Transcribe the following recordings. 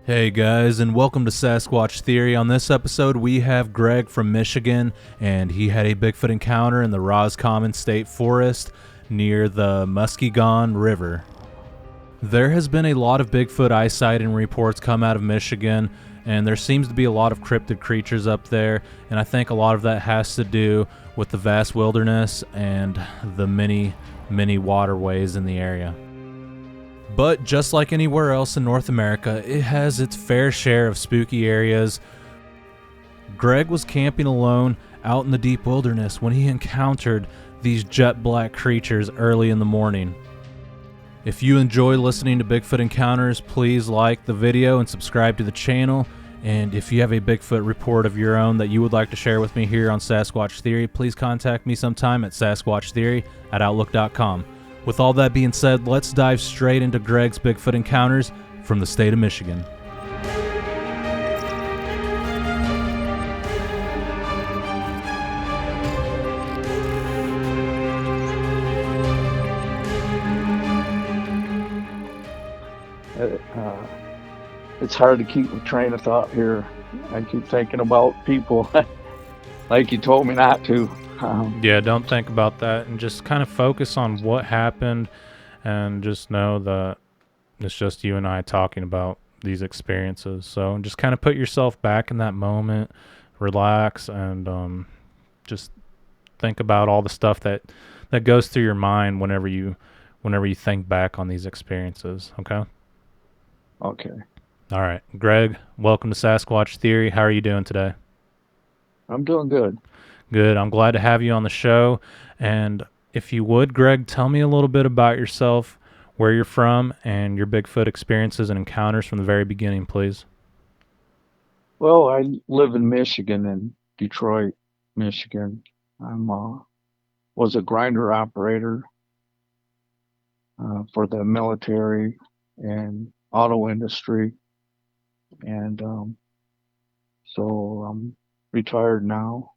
Hey guys, and welcome to Sasquatch Theory. On this episode, we have Greg from Michigan, and he had a Bigfoot encounter in the Roscommon State Forest near the Muskegon River. There has been a lot of Bigfoot eye sighting reports come out of Michigan, and there seems to be a lot of cryptid creatures up there, and I think a lot of that has to do with the vast wilderness and the many waterways in the area. But just like anywhere else in North America, it has its fair share of spooky areas. Greg was camping alone out in the deep wilderness when he encountered these jet black creatures early in the morning. If you enjoy listening to Bigfoot encounters, please like the video and subscribe to the channel. And if you have a Bigfoot report of your own that you would like to share with me here on Sasquatch Theory, please contact me sometime at sasquatchtheory@outlook.com. With all that being said, let's dive straight into Greg's Bigfoot encounters from the state of Michigan. It's hard to keep a train of thought here. I keep thinking about people like you told me not to. Yeah, don't think about that and just kind of focus on what happened and just know that it's just you and I talking about these experiences. So just kind of put yourself back in that moment, relax, and just think about all the stuff that goes through your mind whenever you think back on these experiences. Okay? Okay. All right. Greg, welcome to Sasquatch Theory. How are you doing today? I'm doing good. Good. I'm glad to have you on the show. And if you would, Greg, tell me a little bit about yourself, where you're from, and your Bigfoot experiences and encounters from the very beginning, please. Well, I live in Michigan, in Detroit, Michigan. I'm was a grinder operator for the military and auto industry, and so I'm retired now,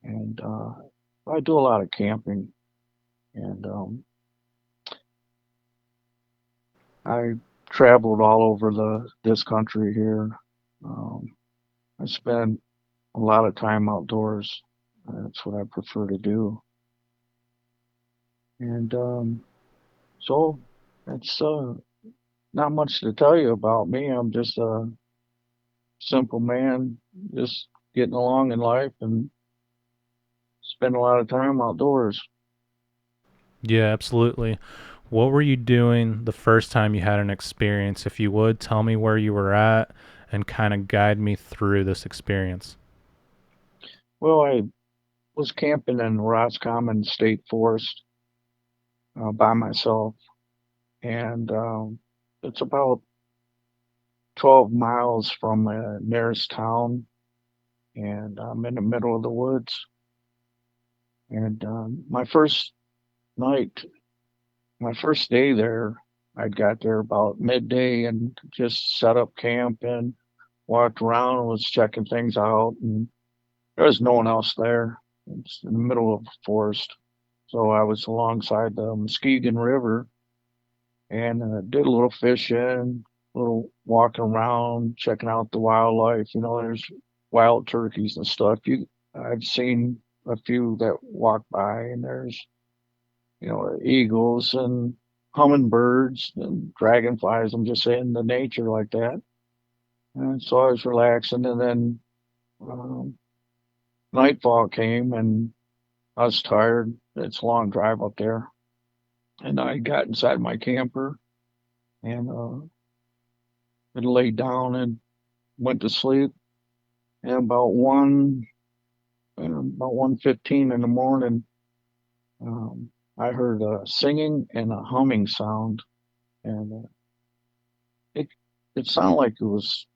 and I do a lot of camping, and I traveled all over this country here. Um, I spend a lot of time outdoors. That's what I prefer to do. And so it's not much to tell you about me. I'm just a simple man, just getting along in life and spend a lot of time outdoors. Yeah, absolutely. What were you doing the first time you had an experience? If you would, tell me where you were at and kind of guide me through this experience. Well, I was camping in Roscommon State Forest by myself, and it's about 12 miles from the nearest town, and I'm in the middle of the woods. And my first night, my first day there, I got there about midday and just set up camp and walked around and was checking things out. And there was no one else there. It's in the middle of the forest. So I was alongside the Muskegon River and did a little fishing, a little walking around, checking out the wildlife. You know, there's wild turkeys and stuff. I've seen a few that walk by, and there's eagles and hummingbirds and dragonflies. I'm just saying the nature like that. And so I was relaxing, and then um, nightfall came, and I was tired. It's a long drive up there, and I got inside my camper and laid down and went to sleep. And about 1:15 in the morning, um, I heard a singing and a humming sound, and it it sounded like it was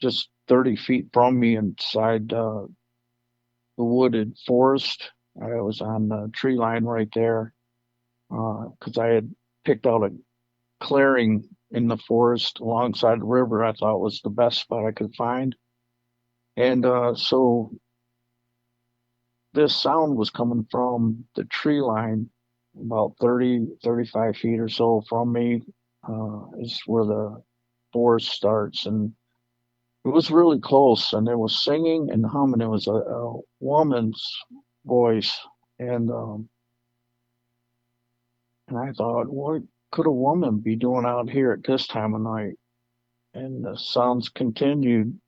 just 30 feet from me inside the wooded forest. I was on the tree line right there because I had picked out a clearing in the forest alongside the river. I thought was the best spot I could find, and so this sound was coming from the tree line about 30, 35 feet or so from me is where the forest starts, and it was really close, and there was singing and humming. It was a woman's voice, and um, and I thought, what could a woman be doing out here at this time of night? And the sounds continued,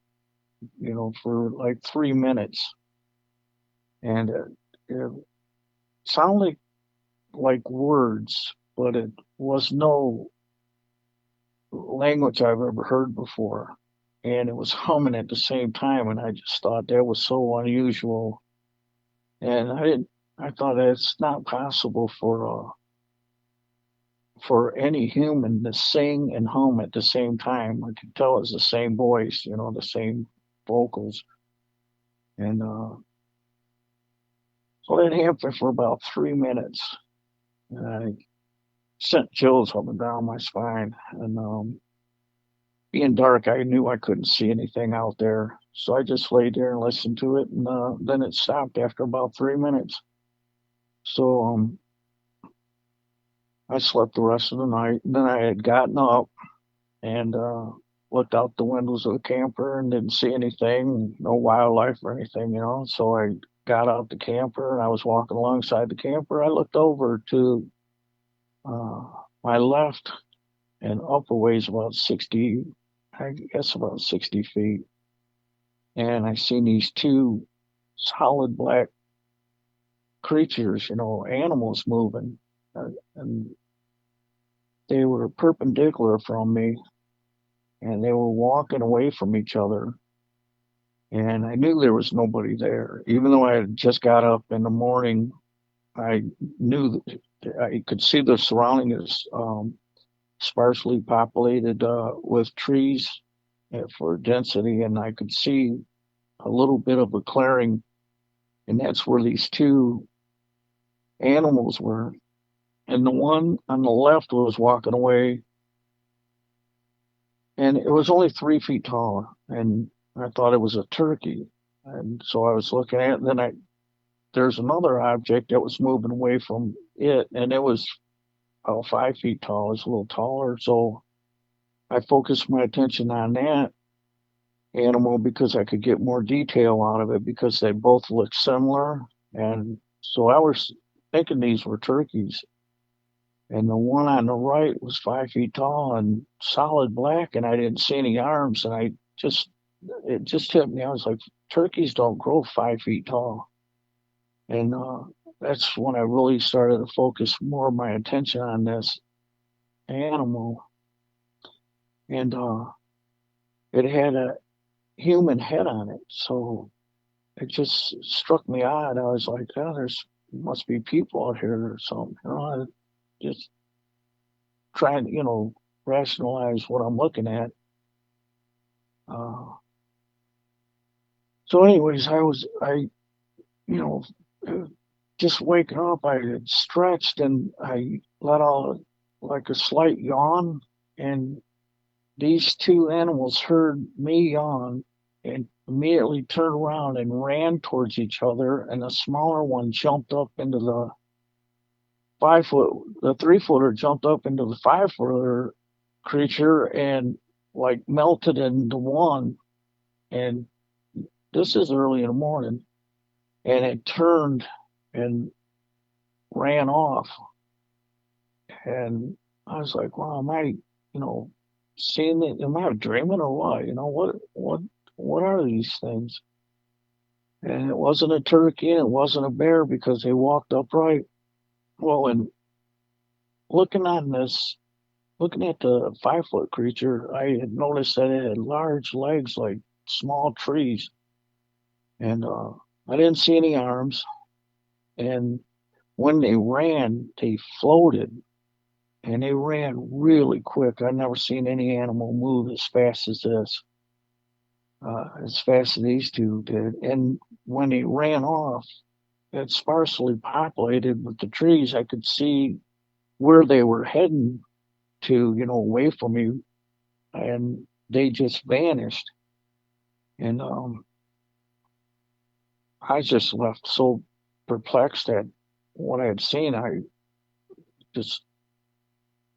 for like 3 minutes, and it sounded like words, but it was no language I've ever heard before. And it was humming at the same time, and I just thought that was so unusual. And I thought it's not possible for any human to sing and hum at the same time. I could tell it's the same voice, the same vocals. And so that happened for about 3 minutes. And I sent chills up and down my spine. And being dark, I knew I couldn't see anything out there. So I just laid there and listened to it. And then it stopped after about 3 minutes. So I slept the rest of the night. And then I had gotten up and looked out the windows of the camper and didn't see anything, no wildlife or anything. So I got out the camper and I was walking alongside the camper. I looked over to uh, my left and up a ways about 60, I guess about 60 feet. And I seen these two solid black creatures, animals moving. And they were perpendicular from me and they were walking away from each other. And I knew there was nobody there. Even though I had just got up in the morning, I knew that I could see the surroundings sparsely populated with trees for density, and I could see a little bit of a clearing, and that's where these two animals were. And the one on the left was walking away, and it was only 3 feet tall, and I thought it was a turkey. And so I was looking at it, and then there's another object that was moving away from it, and it was 5 feet tall. It's a little taller. So I focused my attention on that animal because I could get more detail out of it because they both looked similar. And so I was thinking these were turkeys. And the one on the right was 5 feet tall and solid black, and I didn't see any arms. And it just hit me. I was like, turkeys don't grow 5 feet tall. And that's when I really started to focus more of my attention on this animal. And it had a human head on it. So it just struck me odd. I was like, oh, there's must be people out here or something. I just trying to, rationalize what I'm looking at. Uh, so anyways, you know, just waking up, I had stretched and I let out like a slight yawn, and these two animals heard me yawn and immediately turned around and ran towards each other. And the smaller one jumped up into the 5 foot, the 3 footer jumped up into the 5 footer creature and like melted into one. And this is early in the morning, and it turned and ran off. And I was like, wow, am I, seeing it? Am I dreaming or what? What are these things? And it wasn't a turkey and it wasn't a bear because they walked upright. Well, and looking on this, looking at the 5 foot creature, I had noticed that it had large legs like small trees. And I didn't see any arms. And when they ran, they floated and they ran really quick. I've never seen any animal move as fast as these two did. And when they ran off, it's sparsely populated with the trees. I could see where they were heading to, away from me, and they just vanished. And I just left so perplexed at what I had seen. I just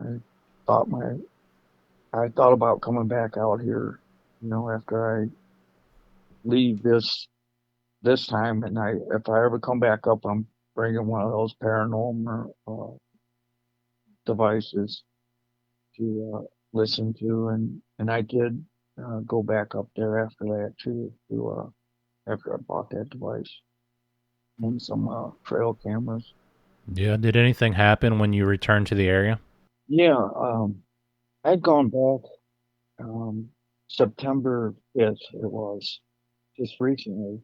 I thought I thought about coming back out here, after I leave this time, and if I ever come back up, I'm bringing one of those paranormal devices to listen to, and I did go back up there after that too, after I bought that device and some trail cameras. Yeah. Did anything happen when you returned to the area? Yeah, I'd gone back September 5th. It was just recently,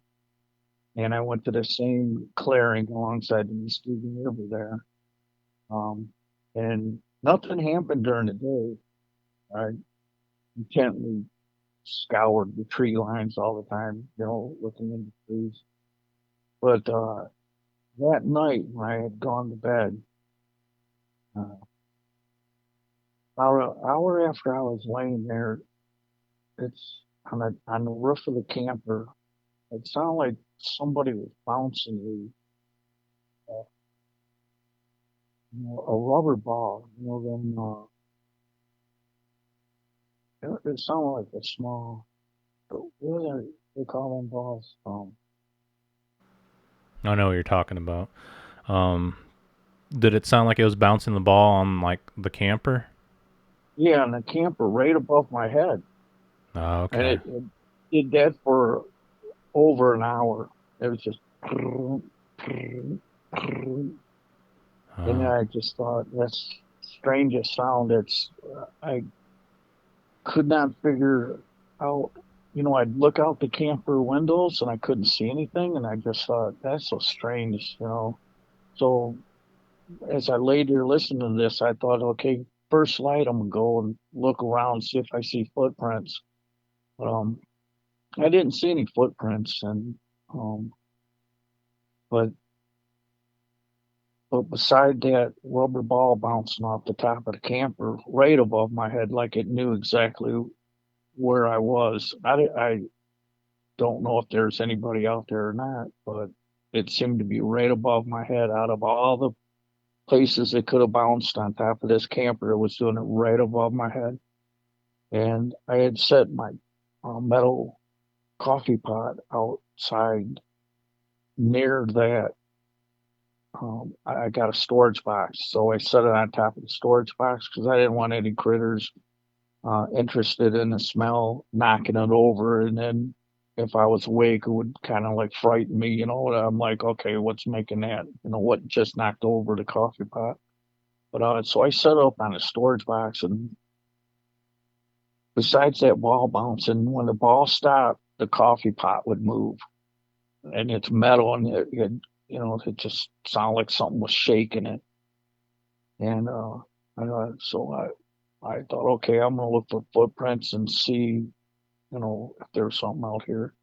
and I went to the same clearing alongside the Muskegon River there. Um, and nothing happened during the day. I intently scoured the tree lines all the time, looking in the trees. But that night when I had gone to bed, uh, about an hour after I was laying there, it's on the roof of the camper. It sounded like somebody was bouncing a rubber ball. It sounded like a small. What do they call them balls? I know what you're talking about. Um, did it sound like it was bouncing the ball on like the camper? Yeah, and the camper right above my head, Oh, and okay. it did that for over an hour. It was just, and Oh, I just thought that's strangest sound. I could not figure out. I'd look out the camper windows and I couldn't see anything, and I just thought that's so strange. So as I laid there listening to this, I thought, okay, first light, I'm gonna go and look around, see if I see footprints. But I didn't see any footprints, and um, but but beside that rubber ball bouncing off the top of the camper, right above my head, like it knew exactly where I was. I don't know if there's anybody out there or not, but it seemed to be right above my head. Out of all the places it could have bounced on top of this camper, it was doing it right above my head. And I had set my metal coffee pot outside near that. I got a storage box, so I set it on top of the storage box because I didn't want any critters interested in the smell knocking it over. And then if I was awake, it would kind of like frighten me. I'm like, okay, what's making that? What just knocked over the coffee pot? But so I set it up on a storage box, and besides that ball bouncing, when the ball stopped, the coffee pot would move, and it's metal, and it just sounded like something was shaking it. And so I thought, okay, I'm gonna look for footprints and see, if there's something out here,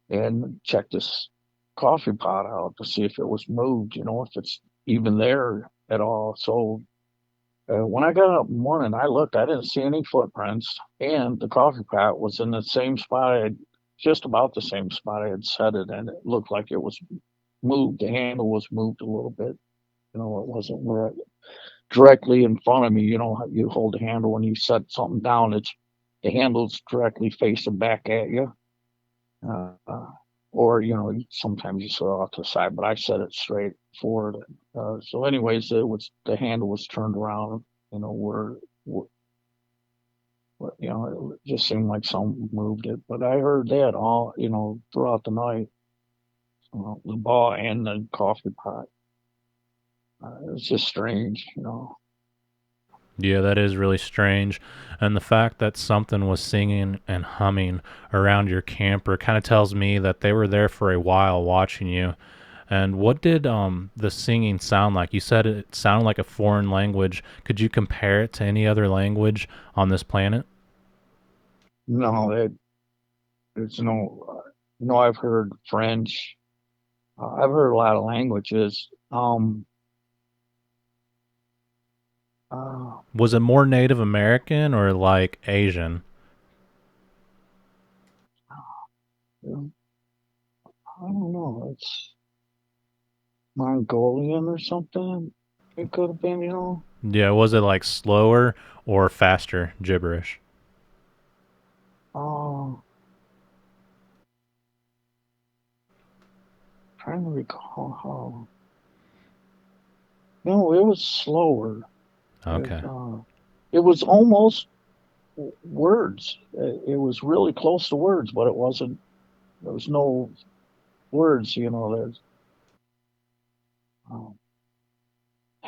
and check this coffee pot out to see if it was moved, if it's even there at all. So when I got up in the morning, I looked, I didn't see any footprints, and the coffee pot was in the same spot just about the same spot I had set it, and it looked like it was moved. The handle was moved a little bit. It wasn't where directly in front of me. How you hold the handle when you set something down. It's the handle's directly facing back at you. Uh, or, sometimes you set it off to the side, but I set it straight forward. So anyways, the handle was turned around, where it just seemed like someone moved it. But I heard that all, throughout the night, the ball and the coffee pot. It was just strange. yeah, that is really strange. And the fact that something was singing and humming around your camper kind of tells me that they were there for a while watching you. And what did the singing sound like? You said it sounded like a foreign language. Could you compare it to any other language on this planet? No, it's I've heard French. I've heard a lot of languages. Uh, Was it more Native American or like Asian? I don't know. It's Mongolian or something. it could have been, you know. Yeah, was it like slower or faster gibberish? Oh, trying to recall how. No, it was slower. It, Okay. uh, it was almost words. It was really close to words, but it wasn't. There was no words, you know. Um,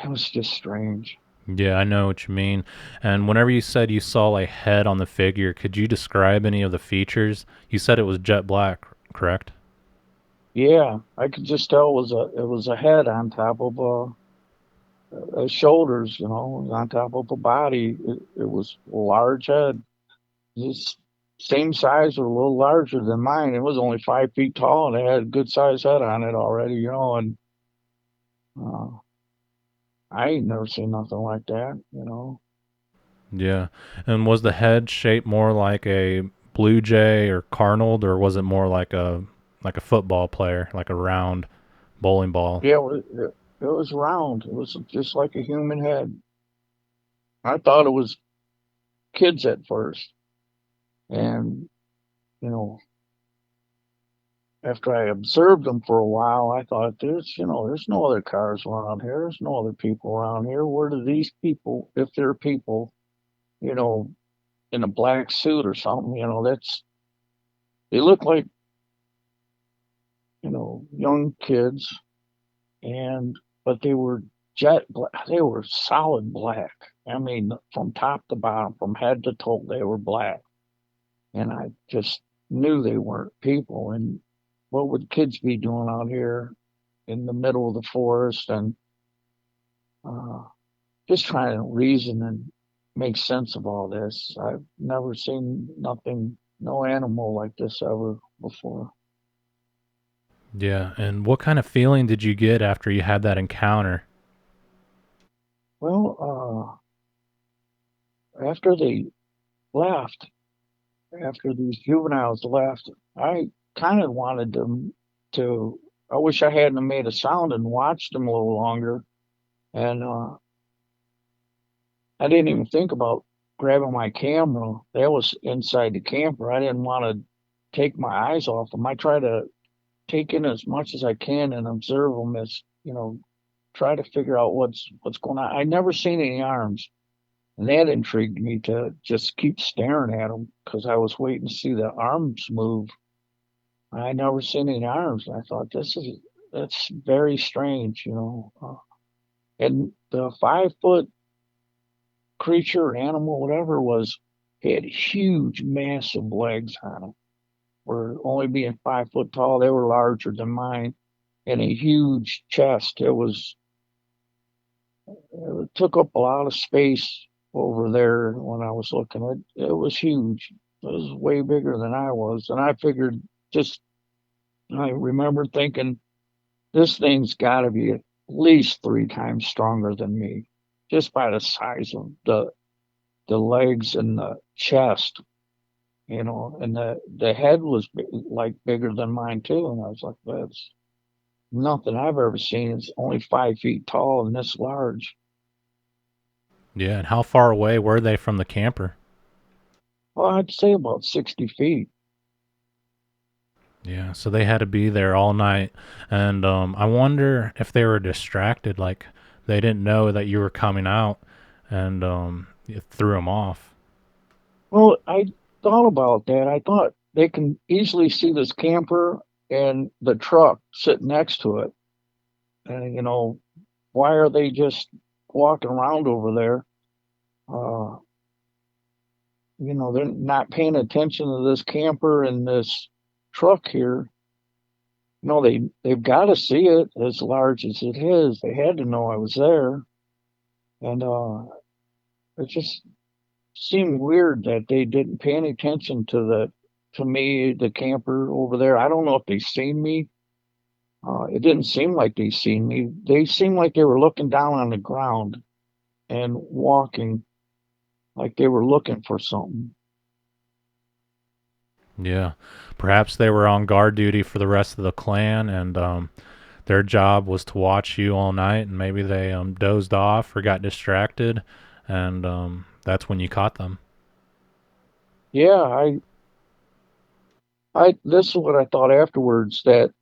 it was just strange. Yeah, I know what you mean. And whenever you said you saw a head on the figure, could you describe any of the features? You said it was jet black, correct? Yeah, I could just tell it was a head on top of shoulders, you know, on top of a body. It was a large head, just same size or a little larger than mine. It was only 5 feet tall, and it had a good sized head on it already, you know. And uh, I ain't never seen nothing like that, you know. Yeah. And was the head shaped more like a blue jay or cardinal, or was it more like a football player, like a round bowling ball? Yeah, it was round. It was just like a human head. I thought it was kids at first, and you know, after I observed them for a while, I thought, there's no other cars around here. There's no other people around here. Where do these people, if they're people, you know, in a black suit or something, they look like, young kids, and, but they were jet black. They were solid black. I mean, from top to bottom, from head to toe, they were black. And I just knew they weren't people. And what would kids be doing out here in the middle of the forest? And uh, just trying to reason and make sense of all this. I've never seen nothing, no animal like this ever before. Yeah. And what kind of feeling did you get after you had that encounter? Well, after they left, after these juveniles left, I kind of wanted them to. I wish I hadn't made a sound and watched them a little longer. And I didn't even think about grabbing my camera. That was inside the camper. I didn't want to take my eyes off them. I try to take in as much as I can and observe them as, try to figure out what's going on. I never seen any arms, and that intrigued me to just keep staring at them because I was waiting to see the arms move. I never seen any arms. I thought that's very strange, you know. And the 5 foot creature, animal, whatever it was, had huge, massive legs on it. For only being 5 foot tall, they were larger than mine, and a huge chest. It took up a lot of space over there when I was looking at it. It was huge. It was way bigger than I was. And I figured just I remember thinking this thing's gotta be at least 3 times stronger than me. Just by the size of the legs and the chest, and the head was like bigger than mine too. And I was like, that's nothing I've ever seen. It's only 5 feet tall and this large. Yeah. And how far away were they from the camper? Well, I'd say about 60 feet. Yeah, so they had to be there all night, and I wonder if they were distracted, like they didn't know that you were coming out, and it threw them off. Well, I thought about that. I thought they can easily see this camper and the truck sitting next to it. And, why are they just walking around over there? Uh, they're not paying attention to this camper and this truck here. They've got to see it as large as it is. They had to know I was there. And it just seemed weird that they didn't pay any attention to me, the camper over there. I don't know if they seen me. It didn't seem like they seen me. They seemed like they were looking down on the ground and walking like they were looking for something. Yeah, perhaps they were on guard duty for the rest of the clan, and their job was to watch you all night, and maybe they dozed off or got distracted, and that's when you caught them. Yeah, this is what I thought afterwards, that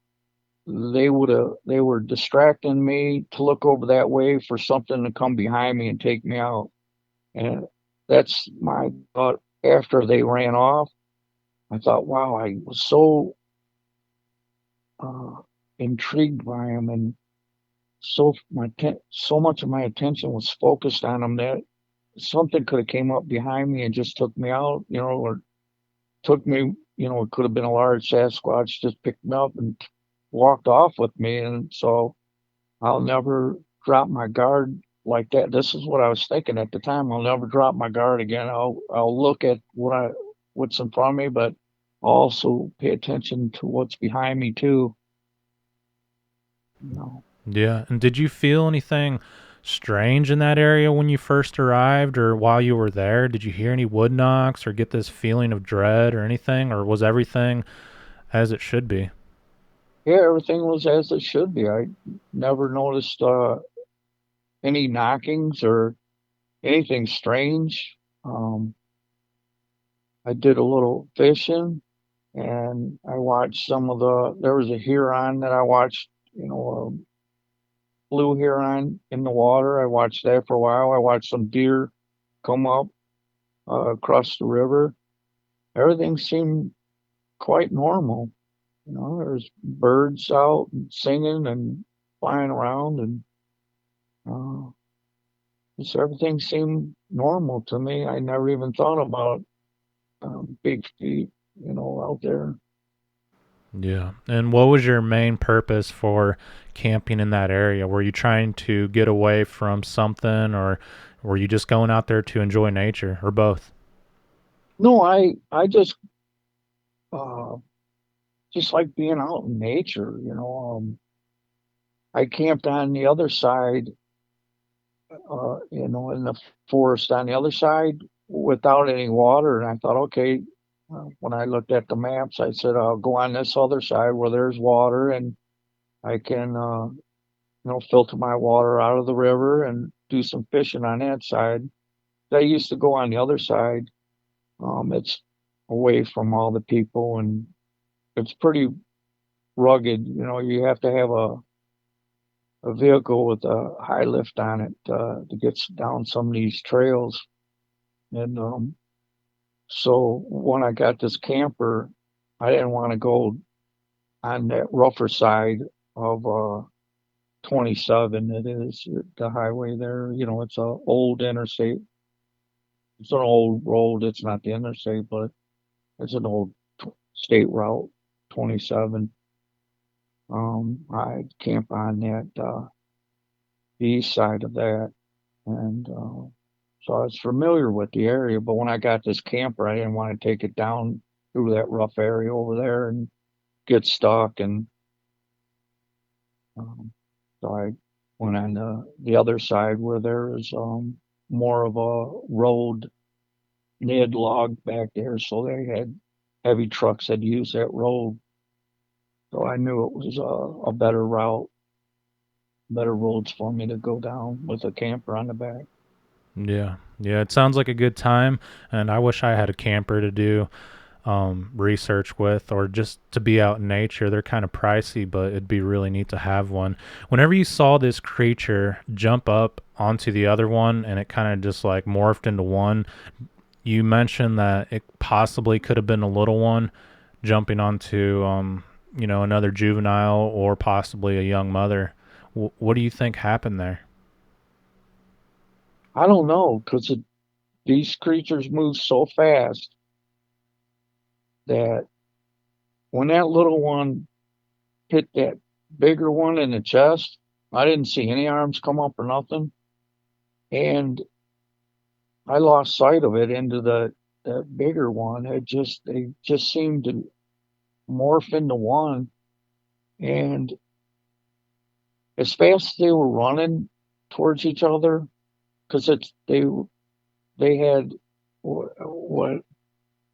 they were distracting me to look over that way for something to come behind me and take me out. And that's my thought after they ran off. I thought, wow, I was so uh, intrigued by him, and so much of my attention was focused on him that something could have came up behind me and just took me out, or took me, it could have been a large Sasquatch, just picked me up and walked off with me. And so I'll never drop my guard like that. This is what I was thinking at the time. I'll never drop my guard again. I'll look at what's in front of me, but also pay attention to what's behind me too. You know. Yeah. And did you feel anything strange in that area when you first arrived or while you were there? Did you hear any wood knocks or get this feeling of dread or anything? Or was everything as it should be? Yeah, everything was as it should be. I never noticed any knockings or anything strange. I did a little fishing, and I watched there was a heron that I watched, a blue heron in the water. I watched that for a while. I watched some deer come up across the river. Everything seemed quite normal. There's birds out and singing and flying around, and uh, just everything seemed normal to me. I never even thought about big feet, out there. Yeah. And what was your main purpose for camping in that area? Were you trying to get away from something or were you just going out there to enjoy nature or both? No, I uh, just like being out in nature. I camped on the other side, in the forest on the other side without any water. And I thought, okay, when I looked at the maps, I said, I'll go on this other side where there's water, and I can, filter my water out of the river and do some fishing on that side. I used to go on the other side. It's away from all the people, and it's pretty rugged. You have to have a vehicle with a high lift on it to get down some of these trails. And so when I got this camper, I didn't want to go on that rougher side of 27. It is the highway there. It's a old interstate. It's an old road. It's not the interstate, but it's an old state route, 27. I camp on that the east side of that, and so I was familiar with the area. But when I got this camper, I didn't want to take it down through that rough area over there and get stuck. And um, so I went on the other side where there is more of a road. They had logged back there, so they had heavy trucks that used that road. So I knew it was a better route, better roads for me to go down with a camper on the back. Yeah. Yeah, it sounds like a good time and I wish I had a camper to do research with or just to be out in nature. They're kind of pricey, but it'd be really neat to have one. Whenever you saw this creature jump up onto the other one and it kind of just like morphed into one, you mentioned that it possibly could have been a little one jumping onto, another juvenile or possibly a young mother. What do you think happened there? I don't know, because these creatures move so fast that when that little one hit that bigger one in the chest, I didn't see any arms come up or nothing. And I lost sight of it into that bigger one. They just seemed to morph into one. And as fast as they were running towards each other, because they had what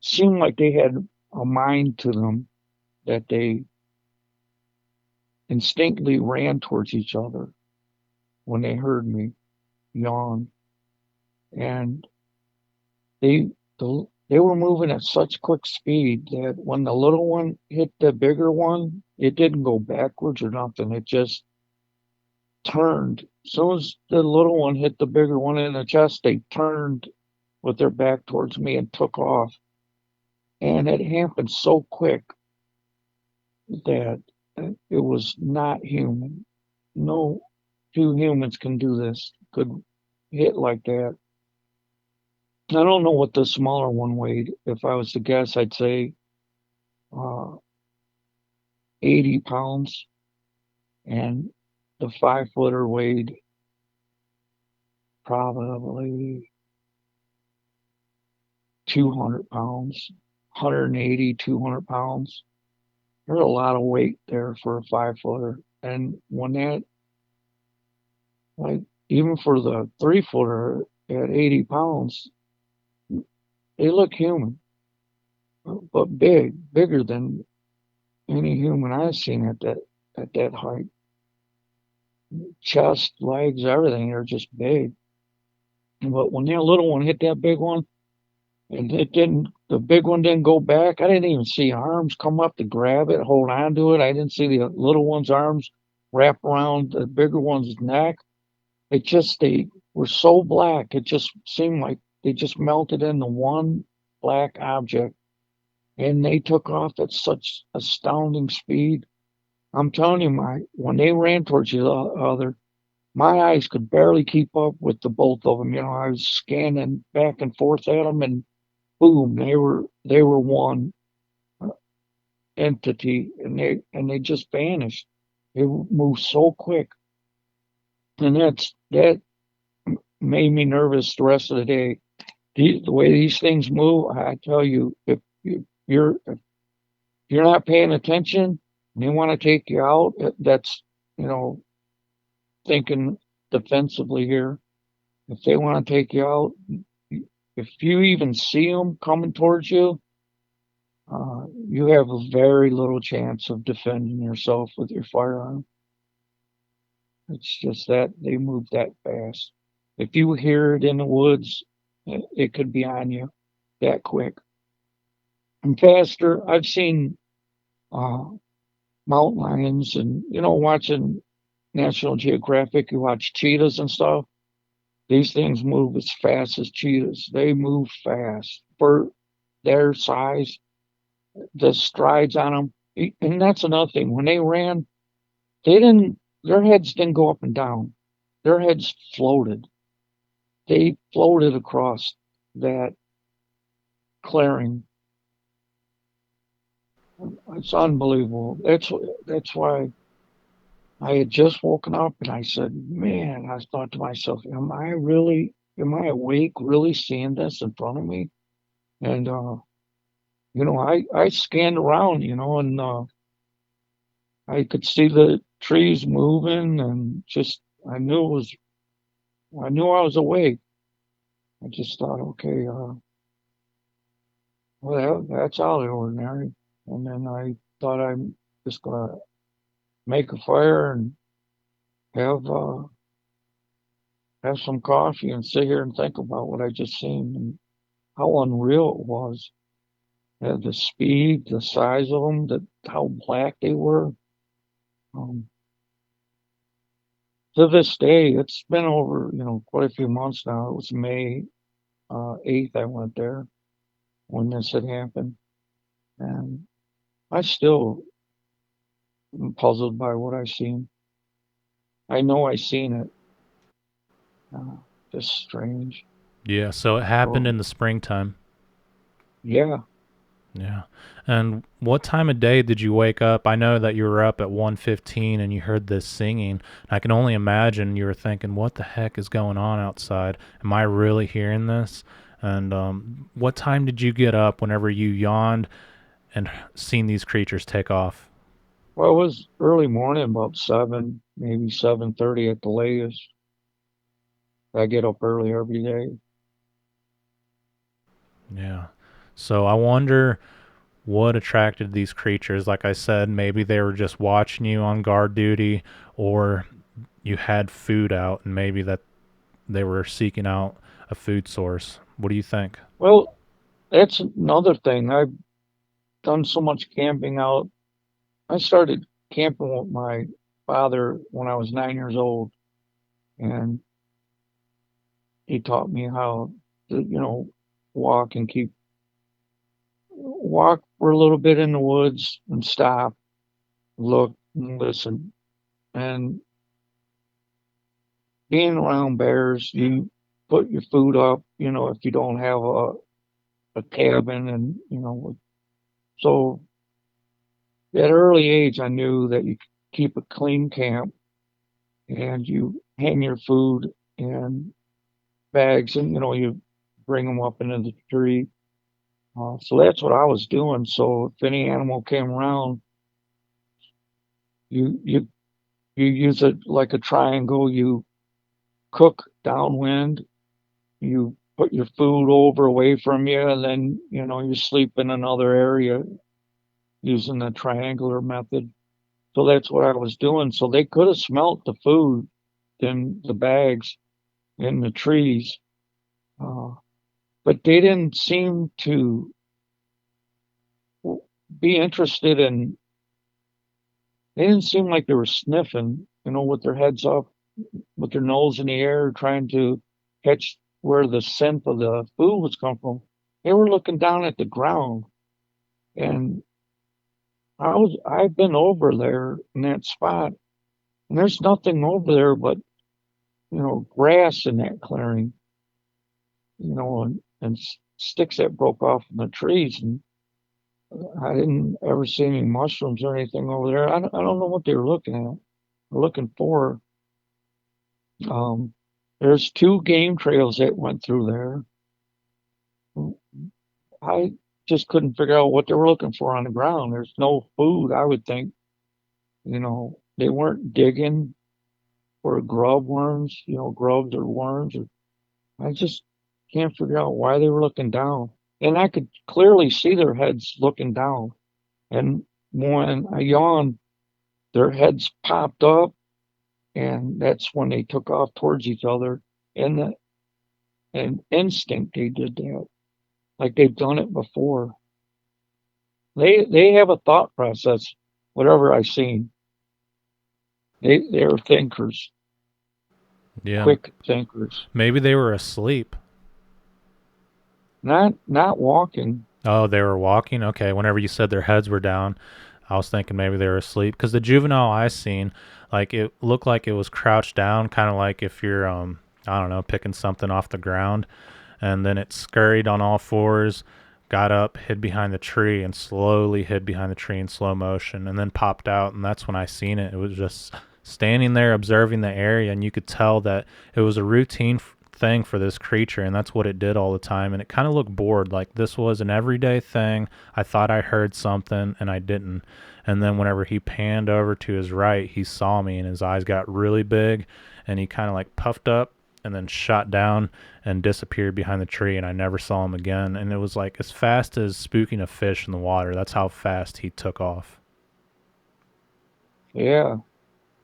seemed like they had a mind to them, that instinctively ran towards each other when they heard me yawn, and they they were moving at such quick speed that when the little one hit the bigger one, it didn't go backwards or nothing. It just turned. As soon as the little one hit the bigger one in the chest, they turned with their back towards me and took off. And it happened so quick that it was not human. No two humans can do this, could hit like that. I don't know what the smaller one weighed. If I was to guess, I'd say uh, 80 pounds, and the 5 footer weighed probably 200 pounds, 180, 200 pounds. There's a lot of weight there for a 5 footer. And when that, like, even for the 3 footer at 80 pounds, they look human, but bigger than any human I've seen at that height. Chest, legs, everything are just big. But when that little one hit that big one, and the big one didn't go back. I didn't even see arms come up to grab it, hold on to it. I didn't see the little one's arms wrap around the bigger one's neck. They were so black. It just seemed like they just melted into one black object, and they took off at such astounding speed. I'm telling you, when they ran towards each other, my eyes could barely keep up with the both of them. I was scanning back and forth at them, and boom, they were one entity, and they just vanished. They moved so quick, and that made me nervous the rest of the day. The way these things move, I tell you, if you're not paying attention and they want to take you out, that's you know thinking defensively here. If they want to take you out, if you even see them coming towards you, you have a very little chance of defending yourself with your firearm. It's just that they move that fast. If you hear it in the woods, it could be on you that quick. And faster, I've seen uh, mountain lions, and watching National Geographic, you watch cheetahs and stuff. These things move as fast as cheetahs. They move fast for their size. The strides on them, and that's another thing. When they ran, their heads didn't go up and down. Their heads floated. They floated across that clearing. It's unbelievable. That's why I had just woken up and I said, man, I thought to myself, am I awake, really seeing this in front of me? And, I scanned around, and I could see the trees moving, and just, I knew I was awake. I just thought, okay, well, that's out of the ordinary. And then I thought I'm just gonna make a fire and have uh, have some coffee and sit here and think about what I just seen and how unreal it was. The speed, the size of them, how black they were. Um, to this day, it's been over, quite a few months now. It was May 8th I went there when this had happened, and I still am puzzled by what I've seen. I know I seen it. Uh, just strange. Yeah, so it happened So in the springtime. yeah, Yeah. And what time of day did you wake up? I know that you were up at 1:15 and you heard this singing. I can only imagine you were thinking, what the heck is going on outside? Am I really hearing this? And what time did you get up whenever you yawned and seen these creatures take off? well, it was early morning, about 7, maybe 7:30 at the latest. I get up early every day. Yeah. So I wonder what attracted these creatures. Like I said, maybe they were just watching you on guard duty, or you had food out and maybe that they were seeking out a food source. What do you think? Well, that's another thing. I've done so much camping out. I started camping with my father when I was 9 years old, and he taught me how to, walk and walk for a little bit in the woods and stop, look and listen. And being around bears, you put your food up, if you don't have a cabin and, so at an early age, I knew that you keep a clean camp and you hang your food in bags and, you bring them up into the tree. So that's what I was doing. So if any animal came around, you, you, you use it like a triangle. You cook downwind, you put your food over away from you, and then, you sleep in another area using the triangular method. So that's what I was doing. So they could have smelt the food in the bags in the trees, uh, but they didn't seem to be interested in. They didn't seem like they were sniffing, with their heads up, with their nose in the air, trying to catch where the scent of the food was coming from. They were looking down at the ground, and I've been over there in that spot, and there's nothing over there but grass in that clearing, and sticks that broke off from the trees, and I didn't ever see any mushrooms or anything over there. I don't know what they were looking at, looking for. Um, there's two game trails that went through there. I just couldn't figure out what they were looking for on the ground. There's no food, I would think. They weren't digging for grub worms, grubs or worms. I just can't figure out why they were looking down. And I could clearly see their heads looking down. And when I yawned, their heads popped up, and that's when they took off towards each other. And an instinct they did that, like they've done it before. They have a thought process. Whatever I've seen, they're thinkers, Yeah, quick thinkers. maybe they were asleep. Not walking. Oh, they were walking. Okay, whenever you said their heads were down, I was thinking maybe they were asleep because the juvenile I seen, like it looked like it was crouched down, kind of like if you're I don't know, picking something off the ground, and then it scurried on all fours, got up, hid behind the tree, and slowly hid behind the tree in slow motion, and then popped out, and that's when I seen it. It was just standing there observing the area, and you could tell that it was a routine thing for this creature, and that's what it did all the time. And it kind of looked bored, like this was an everyday thing. I thought I heard something, and I didn't. And then whenever he panned over to his right, he saw me, and his eyes got really big, and he kind of like puffed up and then shot down and disappeared behind the tree, and I never saw him again. And it was like as fast as spooking a fish in the water. That's how fast he took off. Yeah,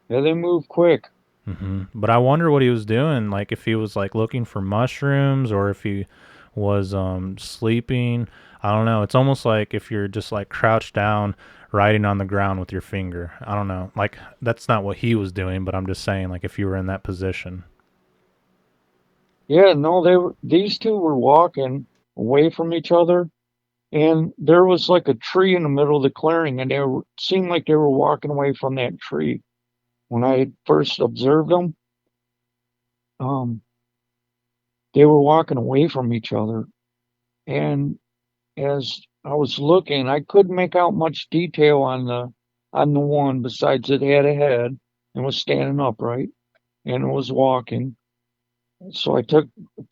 yeah, they move quick. But I wonder what he was doing, like if he was like looking for mushrooms or if he was sleeping. I don't know. It's almost like if you're just like crouched down writing on the ground with your finger. I don't know. Like that's not what he was doing, but I'm just saying like if you were in that position. Yeah, no, these two were walking away from each other, and there was like a tree in the middle of the clearing, and seemed like they were walking away from that tree. When I first observed them, um, they were walking away from each other, and as I was looking, I couldn't make out much detail on the one besides it had a head and was standing upright and was walking. So I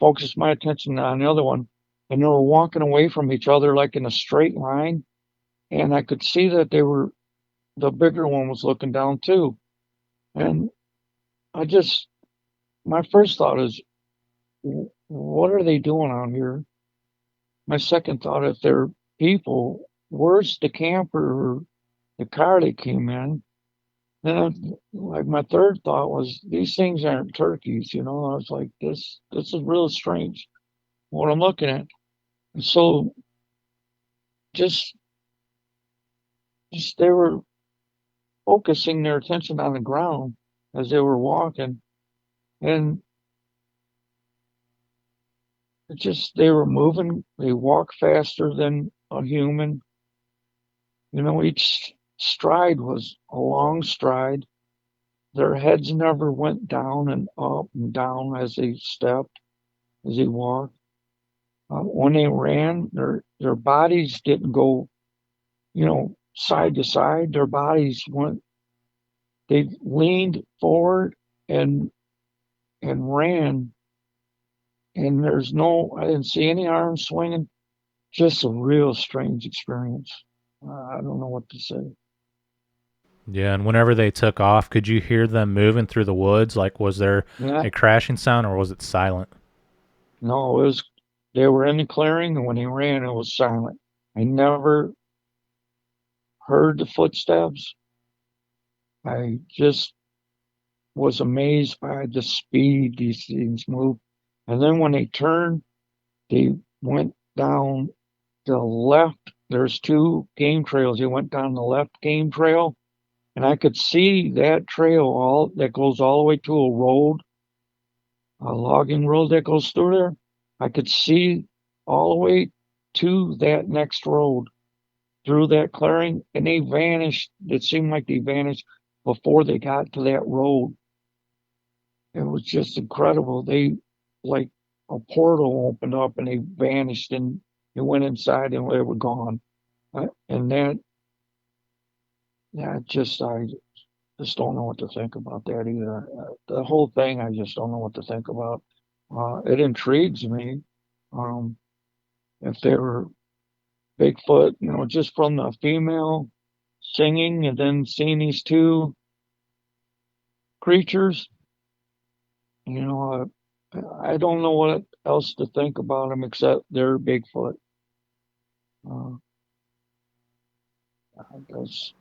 focused my attention on the other one, and they were walking away from each other like in a straight line. And I could see that the bigger one was looking down too. And I just, my first thought is, what are they doing out here? My second thought, if they're people, where's the camper or the car that came in? Then, like my third thought was, these things aren't turkeys, you know. I was like, this is real strange what I'm looking at. And so just just they were focusing their attention on the ground as they were walking, and it just they were moving. They walk faster than a human. You know, each stride was a long stride. Their heads never went down and down as they stepped, as they walked. When they ran, their bodies didn't go, you know, side to side. Their bodies went. They leaned forward and ran, and I didn't see any arms swinging. Just a real strange experience. I don't know what to say. Yeah, and whenever they took off, could you hear them moving through the woods? Like, was there Yeah, a crashing sound or was it silent? no, it was. They were in the clearing, and when they ran, it was silent. I never heard the footsteps. I just was amazed by the speed these things move. And then when they turned, they went down the left. There's two game trails. They went down the left game trail, and I could see that trail all that goes all the way to a road, a logging road that goes through there. I could see all the way to that next road through that clearing, and they vanished. It seemed like they vanished before they got to that road. It was just incredible. They like a portal opened up and they vanished and they went inside and they were gone. And that just I just don't know what to think about that either. The whole thing, I just don't know what to think about. It intrigues me. Um, if they were Bigfoot, you know, just from the female singing and then seeing these two creatures, you know, I don't know what else to think about them except they're Bigfoot. Uh, I guess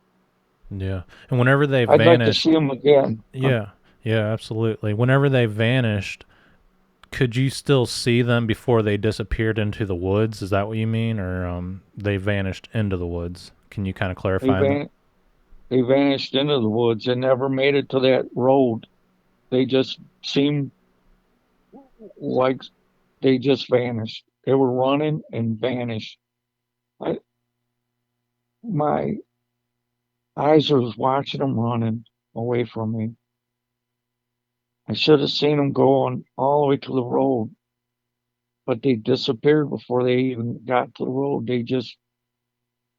Yeah. And whenever they I'd like to see vanished, them again. yeah, yeah, absolutely. Whenever they vanished, could you still see them before they disappeared into the woods? Is that what you mean? Or they vanished into the woods? Can you kind of They clarify that? van they vanished into the woods and never made it to that road. They just seemed like they just vanished. They were running and vanished. I, my eyes was watching them running away from me. I should have seen them going all the way to the road, but they disappeared before they even got to the road. They just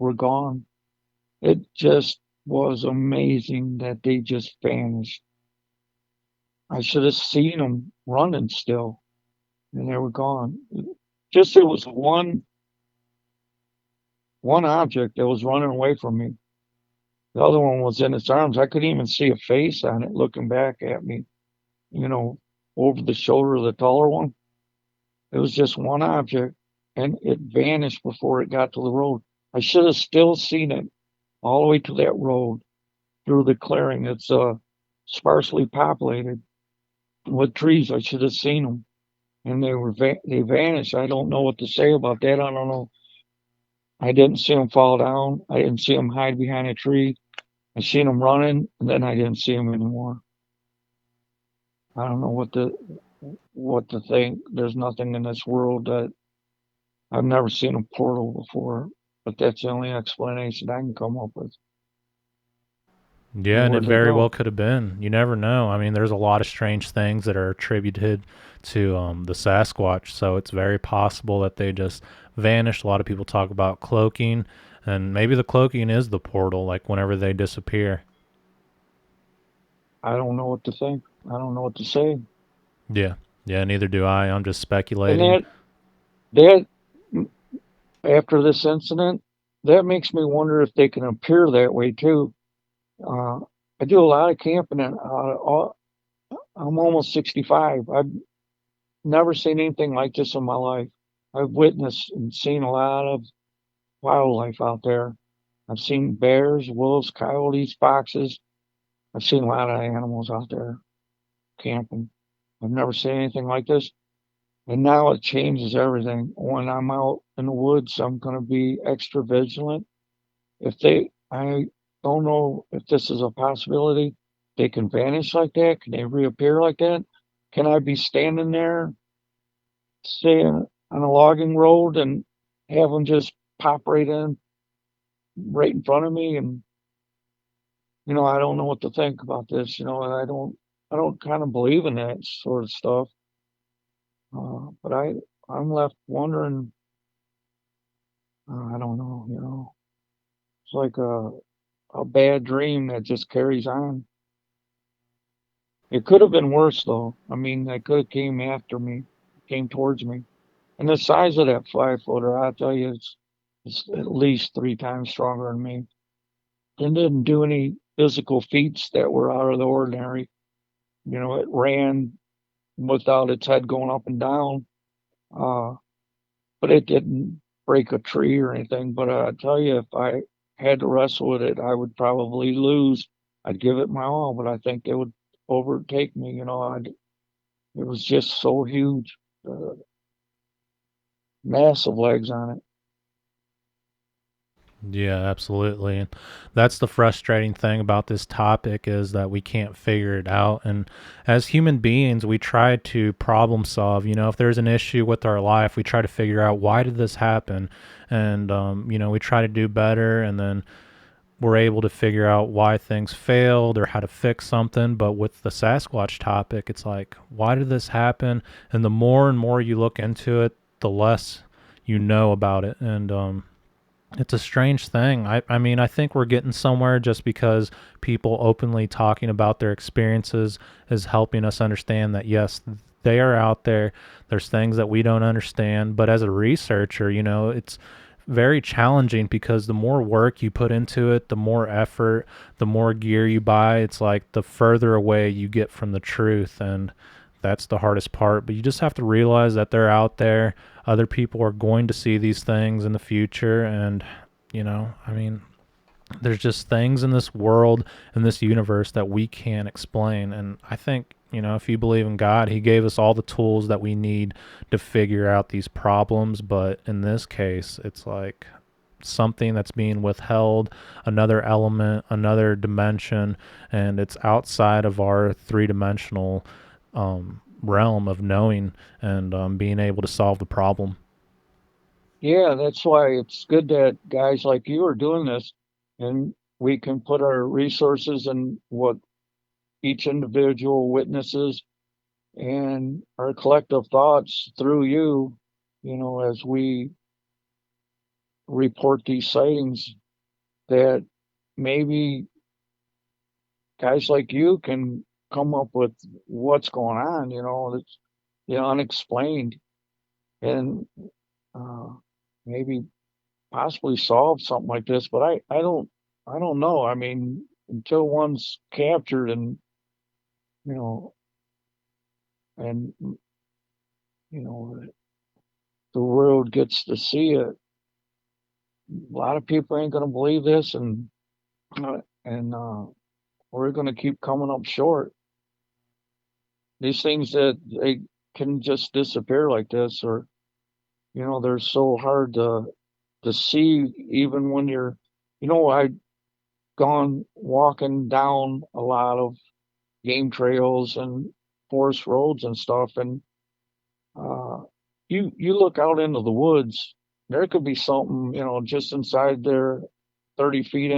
were gone. It just was amazing that they just vanished. I should have seen them running still, and they were gone. Just it was one object that was running away from me. The other one was in its arms. I couldn't even see a face on it looking back at me, you know, over the shoulder of the taller one. It was just one object, and it vanished before it got to the road. I should have still seen it all the way to that road through the clearing. It's sparsely populated with trees. I should have seen them, and they vanished. I don't know what to say about that. I don't know. I didn't see them fall down. I didn't see them hide behind a tree. I seen them running, and then I didn't see them anymore. I don't know what to think. There's nothing in this world that I've never seen a portal before, but that's the only explanation I can come up with. Yeah, And and where it did they very well go? could have been. You never know. I mean, there's a lot of strange things that are attributed to the Sasquatch, so it's very possible that they just vanished. A lot of people talk about cloaking, and maybe the cloaking is the portal, like whenever they disappear. I don't know what to think. I don't know what to say. Yeah, yeah, neither do I. I'm just And speculating. that after this incident, that makes me wonder if they can appear that way too. Uh, I do a lot of camping, and I'm almost 65. I've never seen anything like this in my life. I've witnessed and seen a lot of wildlife out there. I've seen bears, wolves, coyotes, foxes. I've seen a lot of animals out there camping. I've never seen anything like this. And now it changes everything. When I'm out in the woods, I'm going to be extra vigilant. I don't know if this is a possibility. They can vanish like that. Can they reappear like that? Can I be standing there, say, on a logging road and have them just pop right in front of me? And, I don't know what to think about this, and I don't kind of believe in that sort of stuff. But I'm left wondering, I don't know, it's like a bad dream that just carries on. It could have been worse though. I mean, they could have came after me, came towards me. And the size of that 5 footer, I tell you, it's at least 3 times stronger than me. It didn't do any physical feats that were out of the ordinary. It ran without its head going up and down. Uh, but it didn't break a tree or anything. But I tell you, if I had to wrestle with it, I would probably lose. I'd give it my all, but I think it would overtake me. It was just so huge, uh, massive legs on it. Yeah, absolutely. And that's the frustrating thing about this topic is that we can't figure it out. And as human beings, we try to problem solve. If there's an issue with our life, we try to figure out why did this happen, and we try to do better, and then we're able to figure out why things failed or how to fix something. But with the Sasquatch topic, it's like, why did this happen? And the more and more you look into it, the less you know about it. And it's a strange thing. I mean, I think we're getting somewhere just because people openly talking about their experiences is helping us understand that, yes, they are out there. There's things that we don't understand. But as a researcher, it's very challenging because the more work you put into it, the more effort, the more gear you buy, it's like the further away you get from the truth. And that's the hardest part. But you just have to realize that they're out there. Other people are going to see these things in the future. And, I mean, there's just things in this world, in this universe that we can't explain. And I think, if you believe in God, He gave us all the tools that we need to figure out these problems. But in this case, it's like something that's being withheld, another element, another dimension, and it's outside of our 3 dimensional realm of knowing and being able to solve the problem. Yeah, that's why it's good that guys like you are doing this, and we can put our resources and what each individual witnesses and our collective thoughts through you, as we report these sightings, that maybe guys like you can come up with what's going on, that's unexplained, and uh, maybe possibly solve something like this. But I don't know. I mean, until one's captured and you know and you know the world gets to see it, a lot of people ain't gonna believe this, and we're gonna keep coming up short. These things that they can just disappear like this, or they're so hard to see even when you're, I've gone walking down a lot of game trails and forest roads and stuff, and uh, you look out into the woods, there could be something, just inside there, 30 feet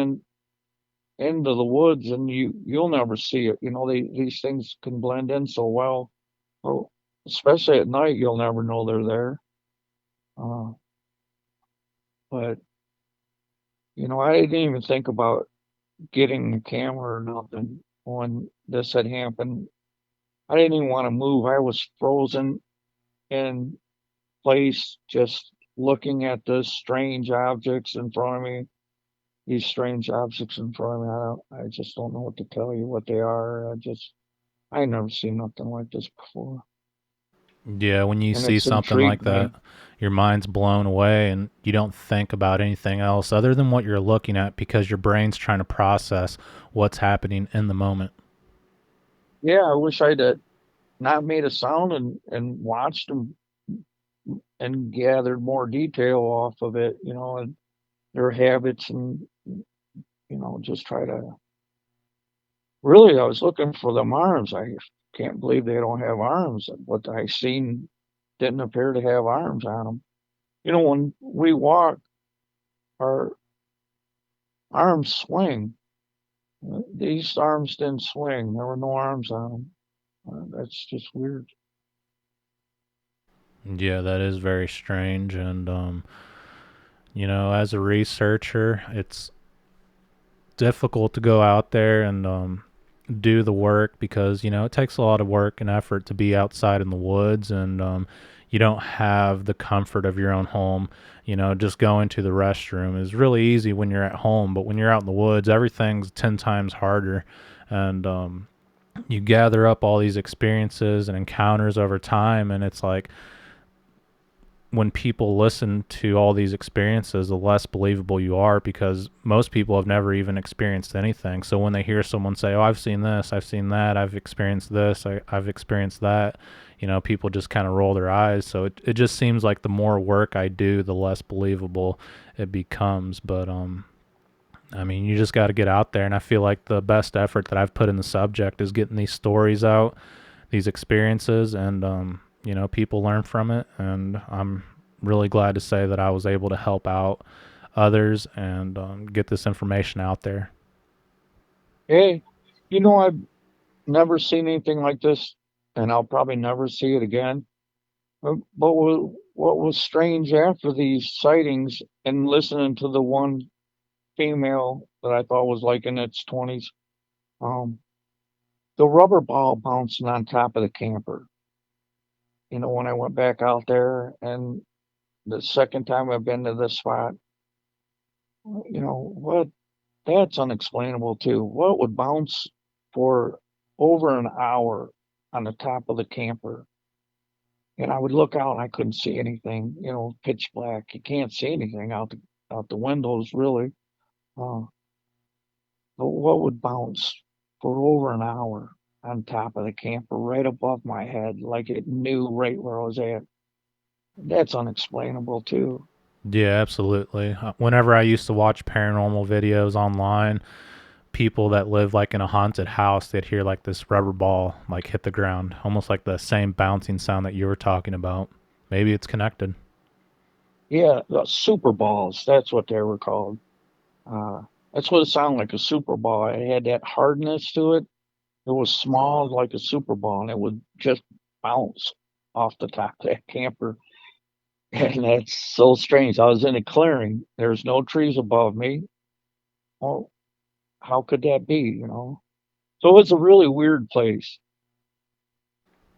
into the woods, and you'll never see it. These things can blend in so well. Oh, especially at night, you'll never know they're there. Uh, but I didn't even think about getting a camera or nothing when this had happened. I didn't even want to move. I was frozen in place, just looking at this strange objects in front of me. These strange objects in front of me. I just don't know what to tell you what they are. I never seen nothing like this before, Yeah, when you and see it's something like intrigued that, me. your mind's blown away and you don't think about anything else other than what you're looking at because your brain's trying to process what's happening in the moment. Yeah, I wish I'd not made a sound and watched them and gathered more detail off of it, and their habits and, just try to really, I was looking for them arms. I can't believe they don't have arms. What I seen didn't appear to have arms on them. When we walk, our arms swing. These arms didn't swing. There were no arms on them. That's just weird. Yeah, that is very strange. And, as a researcher, it's difficult to go out there and do the work because it takes a lot of work and effort to be outside in the woods, and you don't have the comfort of your own home. Just going to the restroom is really easy when you're at home, but when you're out in the woods, everything's 10 times harder. And you gather up all these experiences and encounters over time, and it's like when people listen to all these experiences, the less believable you are because most people have never even experienced anything. So when they hear someone say, "Oh, I've seen this, I've seen that, I've experienced this, I've experienced that," people just kind of roll their eyes. So it just seems like the more work I do, the less believable it becomes. But I mean, you just got to get out there, and I feel like the best effort that I've put in the subject is getting these stories out, these experiences, and people learn from it. And I'm really glad to say that I was able to help out others and get this information out there. Hey, I've never seen anything like this, and I'll probably never see it again. But what was strange after these sightings and listening to the one female that I thought was like in its 20s, um, the rubber ball bouncing on top of the camper. When I went back out there and the second time I've been to this spot, what that's unexplainable too. What would bounce for over an hour on the top of the camper? And I would look out and I couldn't see anything, pitch black. You can't see anything out the windows really. Uh, but what would bounce for over an hour on top of the camper right above my head, like it knew right where I was at? That's unexplainable too. Yeah, absolutely. Whenever I used to watch paranormal videos online, people that live like in a haunted house, they'd hear like this rubber ball like hit the ground, almost like the same bouncing sound that you were talking about. Maybe it's connected. Yeah, the super balls, that's what they were called. Uh, that's what it sounded like, a super ball. It had that hardness to it. It was small like a super ball, and it would just bounce off the top of that camper. And that's so strange. I was in a clearing. There's no trees above me. Well, how could that be? So it's a really weird place.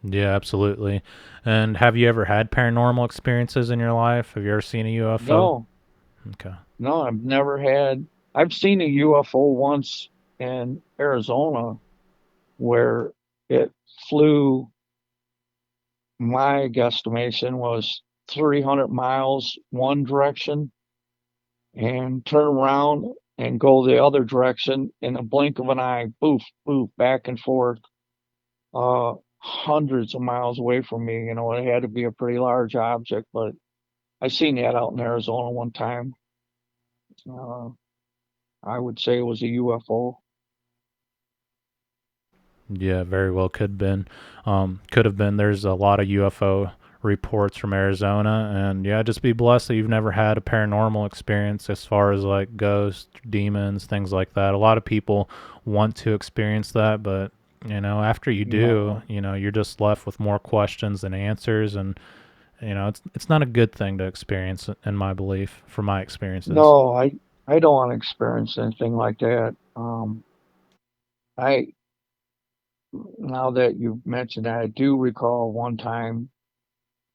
Yeah, absolutely. And have you ever had paranormal experiences in your life? Have you ever seen a UFO? No, Okay. no, I've seen a UFO once in Arizona where it flew, my guesstimation was 300 miles one direction and turn around and go the other direction in a blink of an eye, boof, boof, back and forth, hundreds of miles away from me. It had to be a pretty large object, but I seen that out in Arizona one time. Uh, I would say it was a UFO. Yeah, very well could have been. There's a lot of UFO reports from Arizona, and yeah, just be blessed that you've never had a paranormal experience as far as like ghosts, demons, things like that. A lot of people want to experience that, but after you do, No, you're just left with more questions than answers, and it's not a good thing to experience, in my belief, from my experiences. no, I don't want to experience anything like that. I Now that you've mentioned that, I do recall one time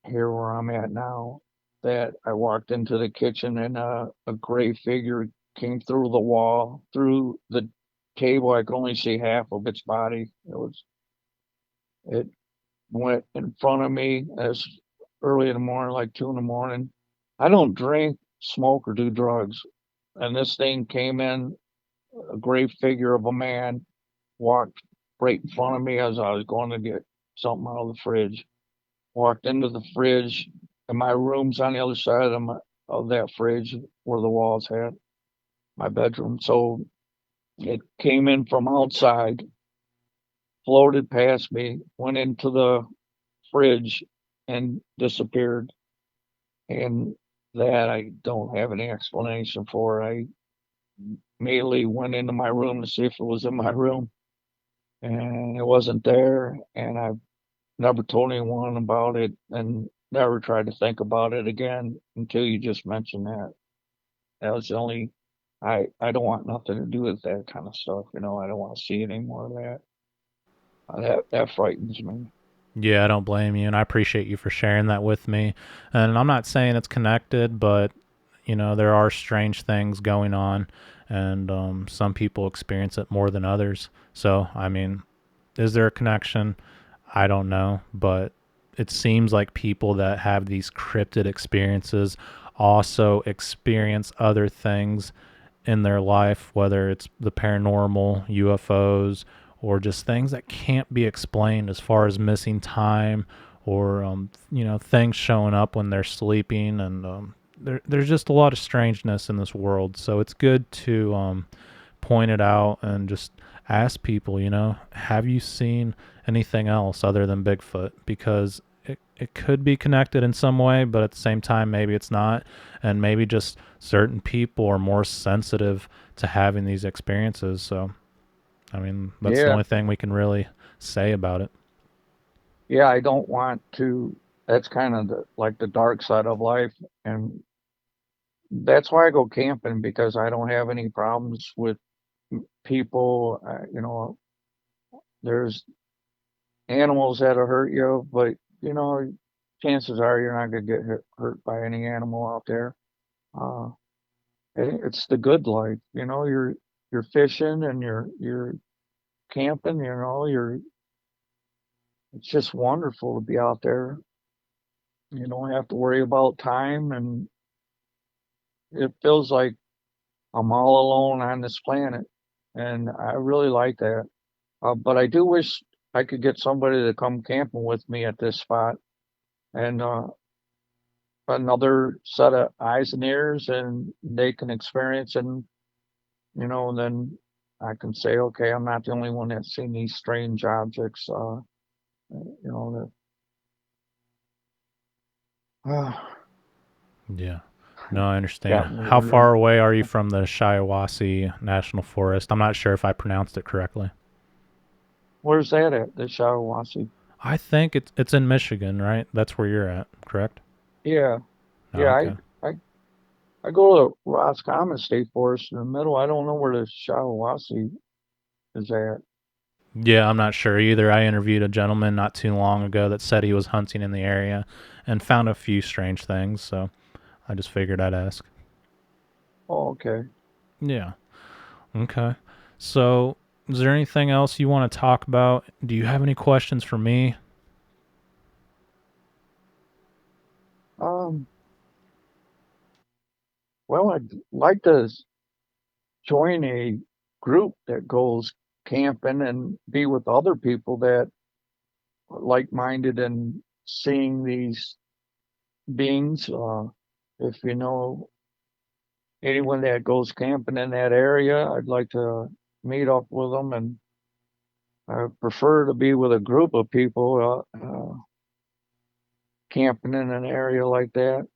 here where I'm at now that I walked into the kitchen and a gray figure came through the wall, through the table. I could only see half of its body. It went in front of me as early in the morning, like 2 in the morning. I don't drink, smoke, or do drugs. And this thing came in, a gray figure of a man walked right in front of me as I was going to get something out of the fridge. Walked into the fridge, and my room's on the other side of that fridge where the walls had my bedroom. So it came in from outside, floated past me, went into the fridge, and disappeared. And that I don't have any explanation for. I immediately went into my room to see if it was in my room, and it wasn't there. And I've never told anyone about it and never tried to think about it again until you just mentioned that. That was the only. I don't want nothing to do with that kind of stuff. I don't want to see any more of that. That frightens me. Yeah, I don't blame you, and I appreciate you for sharing that with me. And I'm not saying it's connected, but there are strange things going on, and some people experience it more than others. So, I mean, is there a connection? I don't know, but it seems like people that have these cryptid experiences also experience other things in their life, whether it's the paranormal, UFOs, or just things that can't be explained as far as missing time or things showing up when they're sleeping, and there's just a lot of strangeness in this world. So it's good to point it out and just ask people, have you seen anything else other than Bigfoot? Because it could be connected in some way, but at the same time, maybe it's not. And maybe just certain people are more sensitive to having these experiences. So, I mean, that's the Yeah, only thing we can really say about it. yeah. I don't want to. That's kind of like the dark side of life, and that's why I go camping because I don't have any problems with people. There's animals that'll hurt you, but chances are you're not gonna get hurt by any animal out there. Uh, it's the good life. You're fishing and you're camping. It's just wonderful to be out there. You don't have to worry about time, and it feels like I'm all alone on this planet, and I really like that. But I do wish I could get somebody to come camping with me at this spot, and another set of eyes and ears, and they can experience, and then I can say, okay, I'm not the only one that's seen these strange objects. That Yeah. No, I understand. got me How really. far away are you from the Shiawassee National Forest? I'm not sure if I pronounced it correctly. Where's that at? The Shiawassee? I think it's in Michigan, right? That's where you're at, correct? Yeah, Oh, yeah. okay. I go to Roscommon State Forest in the middle. I don't know where the Shiawassee is at. Yeah, I'm not sure either. I interviewed a gentleman not too long ago that said he was hunting in the area and found a few strange things, so I just figured I'd ask. Oh, okay. Yeah. Okay. So, is there anything else you want to talk about? Do you have any questions for me? Um, well, I'd like to join a group that goes camping and be with other people that are like-minded and seeing these beings. If you know anyone that goes camping in that area, I'd like to meet up with them, and I prefer to be with a group of people camping in an area like that.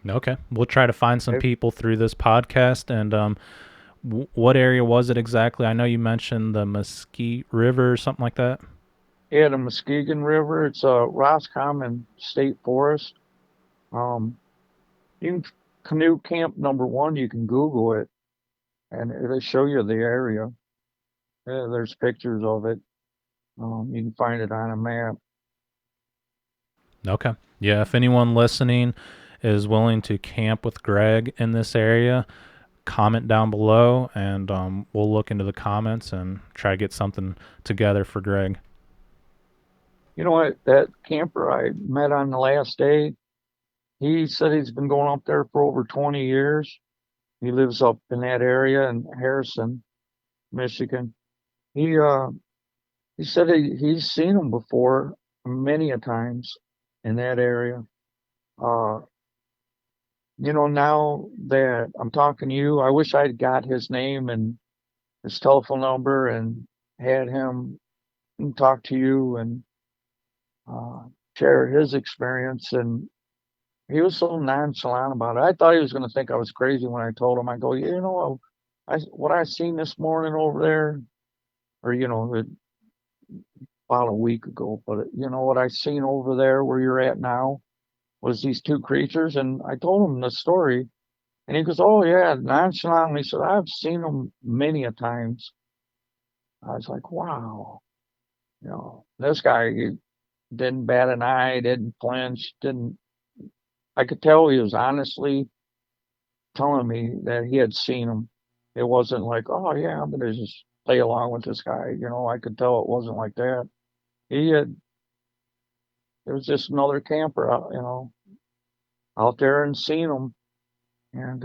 Okay. We'll try to find some If, people through this podcast. And what area was it exactly? I know you mentioned the Mesquite River or something like that. yeah, the Muskegon River, it's a Roscommon State Forest. Um, you can canoe camp number one. You can Google it, and it'll show you the area. There's pictures of it. You can find it on a map. Okay. Yeah, if anyone listening is willing to camp with Greg in this area, comment down below and we'll look into the comments and try to get something together for Greg. You know what? That camper I met on the last day, he said he's been going up there for over 20 years. He lives up in that area in Harrison, Michigan. He uh he said he's seen them before many a times in that area. Uh now that I'm talking to you, I wish I'd got his name and his telephone number and had him talk to you and uh share his experience. And he was so nonchalant about it. I thought he was going to think I was crazy when I told him. I go, what I seen this morning over there, or about a week ago. But what I seen over there where you're at now was these two creatures, and I told him the story, and he goes, "Oh yeah," nonchalantly said, "I've seen them many a times." I was like, "Wow." This guy, he didn't bat an eye, didn't flinch, didn't. I could tell he was honestly telling me that he had seen them. It wasn't like, "Oh yeah, I'm gonna just play along with this guy." I could tell it wasn't like that. He had. It was just another camper out, out there and seen them. And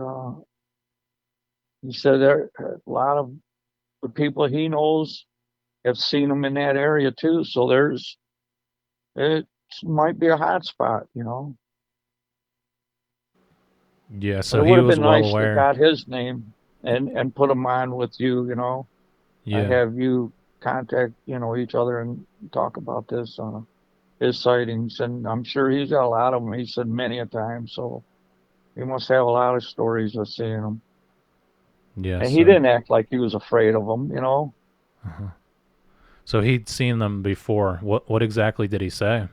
he said there a lot of the people he knows have seen them in that area too. So it might be a hot spot. Yeah, But so it would he have was been well nice to aware. got his name and put him on with you. I Yeah. have you contact each other and talk about this his sightings, and I'm sure he's got a lot of them. He said many a time, so he must have a lot of stories of seeing them. Yeah, And he so didn't act like he was afraid of them. uh so he'd seen them before. What exactly did he say?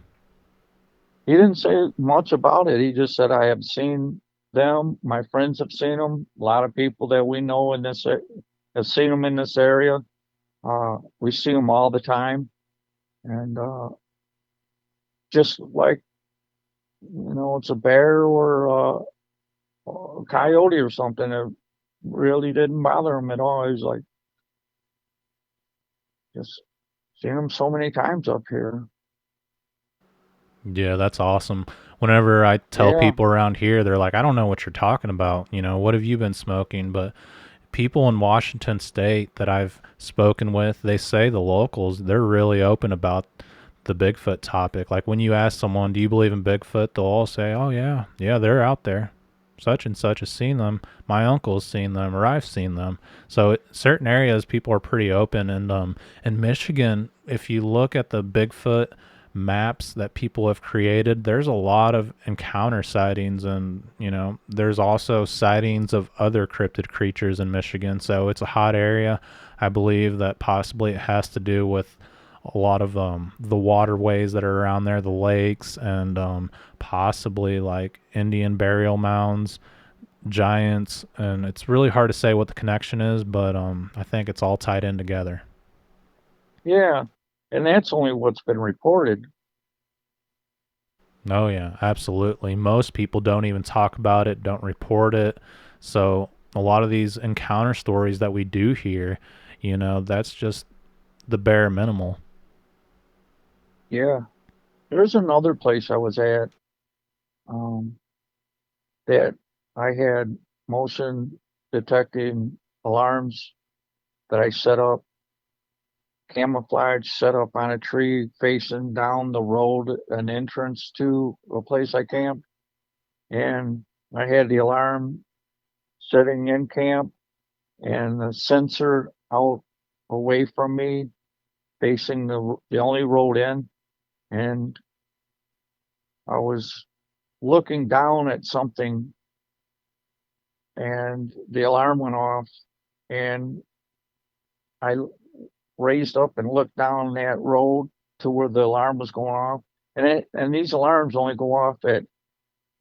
He didn't say much about it. He just said, "I have seen them. My friends have seen them. A lot of people that we know in this have seen them in this area. We see them all the time, and just like it's a bear or a coyote or something. It really didn't bother him at all. He's like, just seen them so many times up here." Yeah, that's awesome. Whenever I tell Yeah, people around here, they're like, I don't know what you're talking about. What have you been smoking? But people in Washington State that I've spoken with, they say the locals, they're really open about the Bigfoot topic. Like when you ask someone, do you believe in Bigfoot? They'll all say, oh, yeah, yeah, they're out there. Such and such has seen them. My uncle's seen them, or I've seen them. So certain areas, people are pretty open. And in Michigan, if you look at the Bigfoot maps that people have created, there's a lot of encounter sightings, and there's also sightings of other cryptid creatures in Michigan. So it's a hot area. I believe that possibly it has to do with a lot of the waterways that are around there, the lakes, and possibly like Indian burial mounds, giants, and it's really hard to say what the connection is, but I think it's all tied in together. yeah, and that's only what's been reported. Oh yeah, absolutely. Most people don't even talk about it, don't report it. So a lot of these encounter stories that we do hear, that's just the bare minimal. Yeah, there's another place I was at um, that I had motion detecting alarms that I set up, camouflage set up on a tree facing down the road, an entrance to a place I camped. And I had the alarm sitting in camp and the sensor out away from me, facing the only road in. And I was looking down at something, and the alarm went off, and I raised up and looked down that road to where the alarm was going off. And these alarms only go off at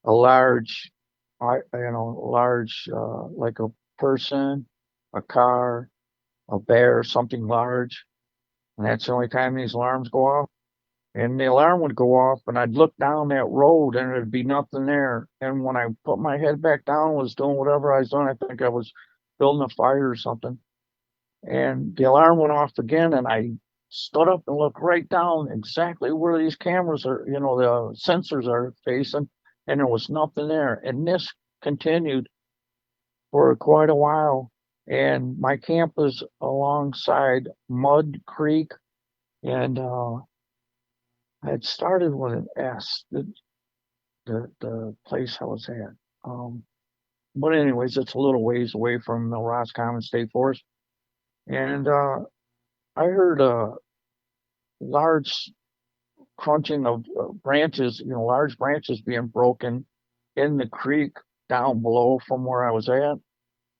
a large, large, like a person, a car, a bear, something large. And that's the only time these alarms go off. And the alarm would go off, and I'd look down that road, and there'd be nothing there. And when I put my head back down, was doing whatever I was doing. I think I was building a fire or something. And the alarm went off again, and I stood up and looked right down exactly where these cameras are, the sensors are facing, and there was nothing there. And this continued for quite a while. And my camp was alongside Mud Creek, and I had started with an S, the place I was at. But anyways, it's a little ways away from the Roscommon State Forest, and I heard a large crunching of branches, large branches being broken in the creek down below from where I was at.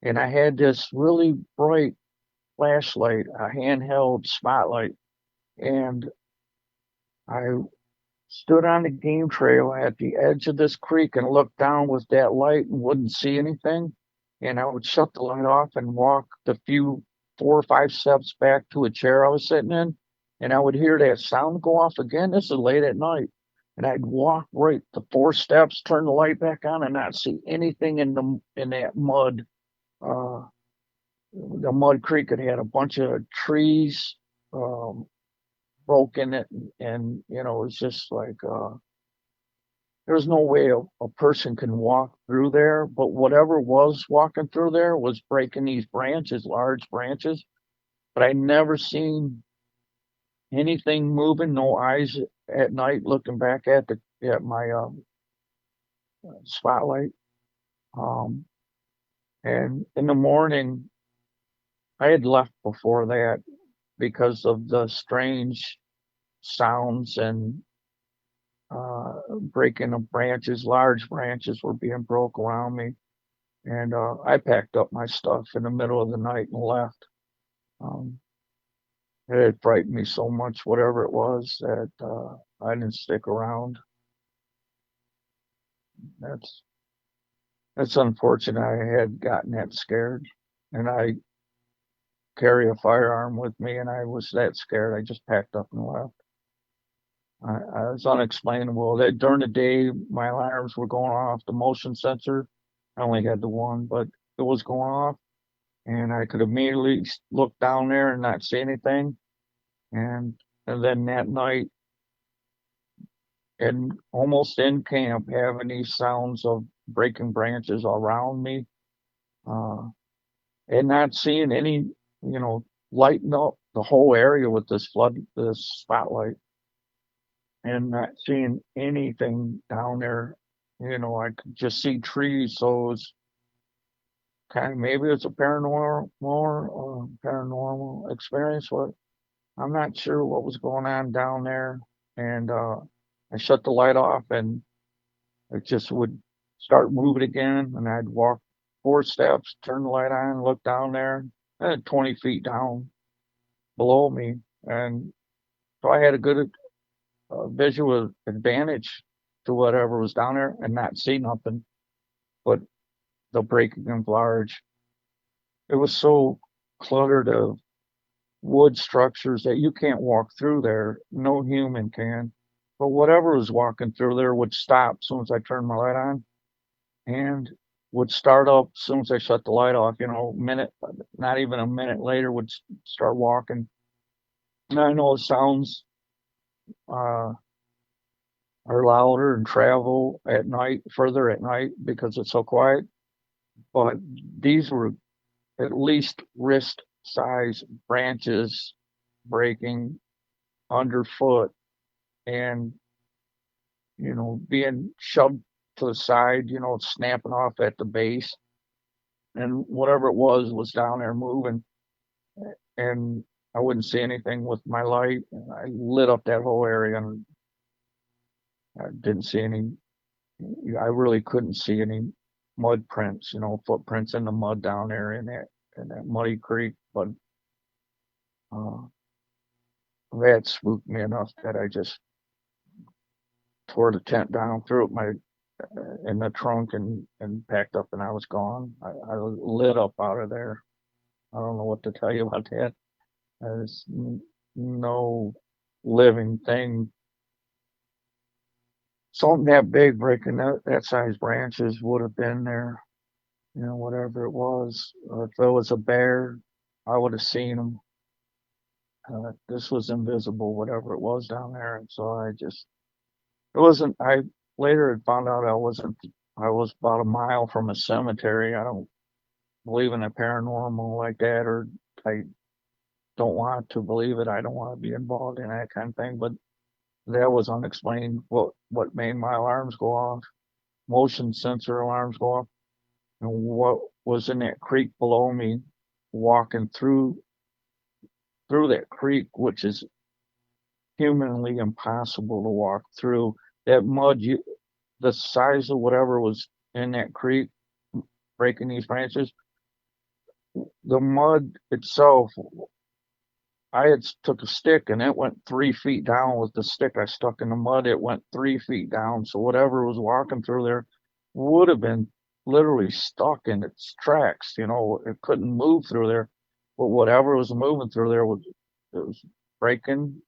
And I had this really bright flashlight, a handheld spotlight, and I stood on the game trail at the edge of this creek and looked down with that light and wouldn't see anything. And I would shut the light off and walk the few 4 or 5 steps back to a chair I was sitting in. And I would hear that sound go off again. This is late at night. And I'd walk right the 4 steps, turn the light back on, and not see anything in that mud. Uh, the mud creek, it had a bunch of trees um, broken it, and it was just like there's no way a person can walk through there, but whatever was walking through there was breaking these branches, large branches. But I never seen anything moving, no eyes at night looking back at my spotlight. Um, and in the morning, I had left before that because of the strange sounds and breaking of branches. Large branches were being broke around me. And I packed up my stuff in the middle of the night and left. Um, it had frightened me so much, whatever it was, that I didn't stick around. That's that's unfortunate. I had gotten that scared, and I carry a firearm with me, and I was that scared. I just packed up and left. I was unexplainable. That during the day, my alarms were going off. The motion sensor, I only had the one, but it was going off, and I could immediately look down there and not see anything. And and then that night, and almost in camp, having these sounds of breaking branches around me, uh, and not seeing any, lighting up the whole area with this spotlight, and not seeing anything down there. I could just see trees, so it was kind of maybe it's a paranormal experience. But I'm not sure what was going on down there, and I shut the light off, and it just would start moving again, and I'd walk 4 steps, turn the light on, look down there, 20 feet down below me, and so I had a good visual advantage to whatever was down there and not see nothing but the breaking of large. It was so cluttered of wood structures that you can't walk through there. No human can. But whatever was walking through there would stop as soon as I turned my light on and would start up as soon as I shut the light off. Minute, not even a minute later, would start walking. And I know the sounds uh, are louder and travel at night, further at night because it's so quiet. But these were at least wrist size branches breaking underfoot and, being shoved to the side, snapping off at the base. And whatever it was down there moving. And I wouldn't see anything with my light. And I lit up that whole area, and I didn't see any, I really couldn't see any mud prints, footprints in the mud down there in that muddy creek. But uh, that spooked me enough that I just tore the tent down, threw it in the trunk, and packed up, and I was gone. I lit up out of there. I don't know what to tell you about that. There's no living thing. Something that big breaking that size branches would have been there, whatever it was. Or if it was a bear, I would have seen him. this was invisible, whatever it was down there. And so it wasn't, I later had found out I was about a mile from a cemetery. I don't believe in the paranormal like that, or I don't want to believe it. I don't want to be involved in that kind of thing. But that was unexplained. What made my alarms go off? Motion sensor alarms go off, and what was in that creek below me, walking through that creek, which is humanly impossible to walk through. That mud, the size of whatever was in that creek, breaking these branches, the mud itself, I had took a stick and it went 3 feet down with the stick I stuck in the mud. It went 3 feet down. So whatever was walking through there would have been literally stuck in its tracks. It couldn't move through there. But whatever was moving through there it was breaking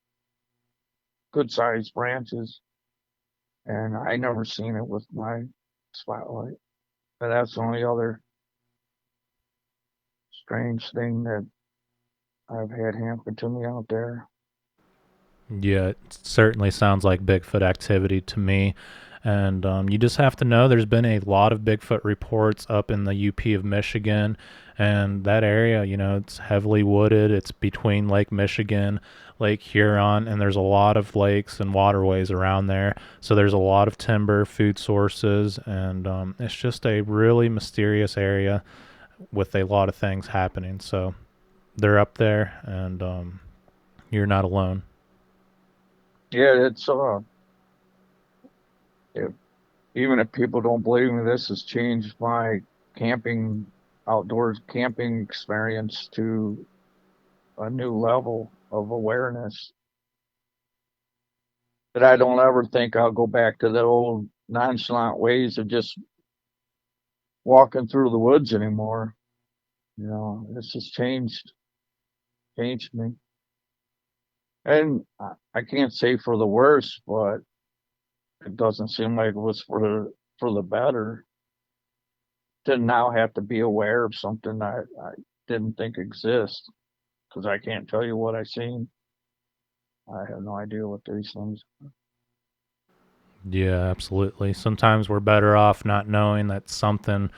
good sized branches. And I never seen it with my spotlight. But that's the only other strange thing that I've had happen to me out there. Yeah, it certainly sounds like Bigfoot activity to me. And you just have to know there's been a lot of Bigfoot reports up in the UP of Michigan. And that area, it's heavily wooded. It's between Lake Michigan, Lake Huron, and there's a lot of lakes and waterways around there. So there's a lot of timber, food sources, and it's just a really mysterious area with a lot of things happening. So they're up there, and you're not alone. Yeah, if, even if people don't believe me, this has changed my outdoors camping experience to a new level of awareness that I don't ever think I'll go back to the old nonchalant ways of just walking through the woods anymore. This has changed me. And I can't say for the worse, but it doesn't seem like it was for the better to now have to be aware of something I didn't think exists because I can't tell you what I seen. I have no idea what these things. Yeah, absolutely. Sometimes we're better off not knowing that something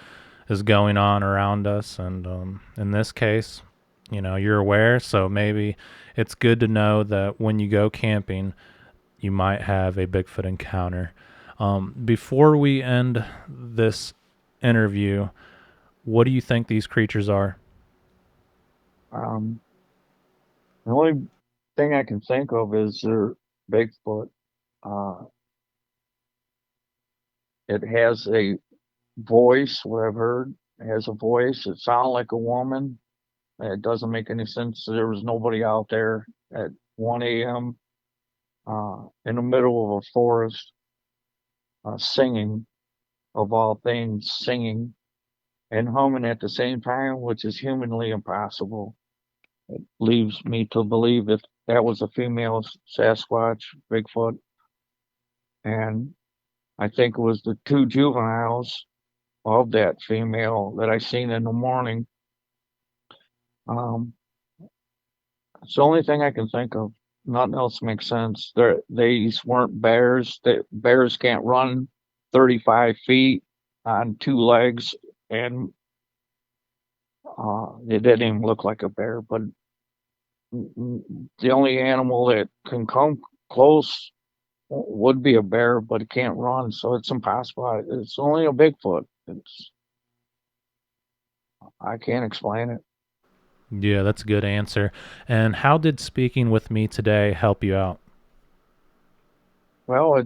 is going on around us. And in this case, you're aware. So maybe it's good to know that when you go camping, you might have a Bigfoot encounter. Before we end this interview, what do you think these creatures are? Um, the only thing I can think of is their Bigfoot. Uh, it has a voice. What I've heard, it has a voice. It sounds like a woman. It doesn't make any sense. There was nobody out there at 1 a.m. In the middle of a forest, singing, of all things, singing and humming at the same time, which is humanly impossible. It leaves me to believe if that was a female Sasquatch, Bigfoot, and I think it was the two juveniles of that female that I seen in the morning. Um, it's the only thing I can think of. Nothing else makes sense. These weren't bears. Bears can't run 35 feet on two legs, and it didn't even look like a bear. But the only animal that can come close would be a bear, but it can't run, so it's impossible. It's only a Bigfoot. I can't explain it. Yeah, that's a good answer. And how did speaking with me today help you out? Well,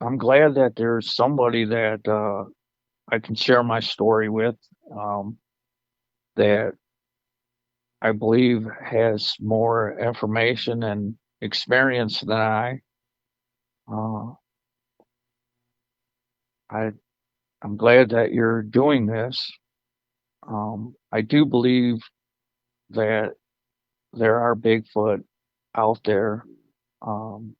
I'm glad that there's somebody that I can share my story with, that I believe has more information and experience than I. Uh, I I'm glad that you're doing this. I do believe that there are Bigfoot out there. Um,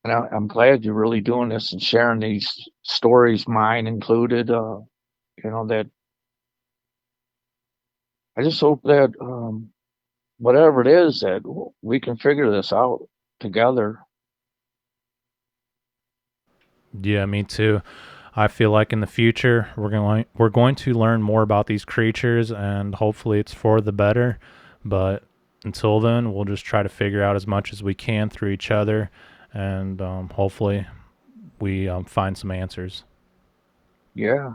and I'm glad you're really doing this and sharing these stories, mine included. That I just hope that whatever it is, that we can figure this out together. Yeah, me too. I feel like in the future we're going to learn more about these creatures, and hopefully it's for the better. But until then, we'll just try to figure out as much as we can through each other, and hopefully we find some answers. Yeah.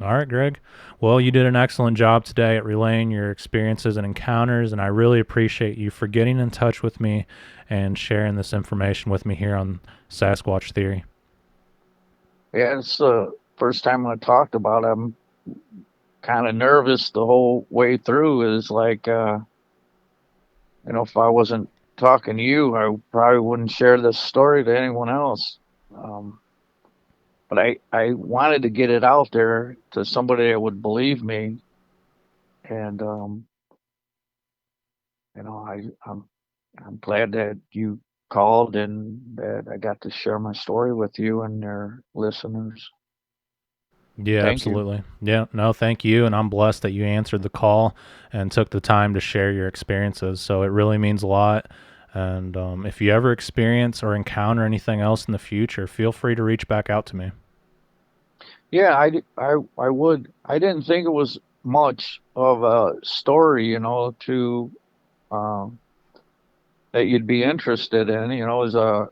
All right, Greg. Well, you did an excellent job today at relaying your experiences and encounters, and I really appreciate you for getting in touch with me and sharing this information with me here on Sasquatch Theory. Yeah, it's the first time I talked about it. I'm kind of nervous the whole way through. Is like, if I wasn't talking to you, I probably wouldn't share this story to anyone else. Um, but I wanted to get it out there to somebody that would believe me. And, I'm glad that you called and that I got to share my story with you and your listeners. Yeah, Thank you. absolutely. Yeah, no, thank you. And I'm blessed that you answered the call and took the time to share your experiences. So it really means a lot. And if you ever experience or encounter anything else in the future, feel free to reach back out to me. Yeah, I would. I didn't think it was much of a story, to um, that you'd be interested in. As a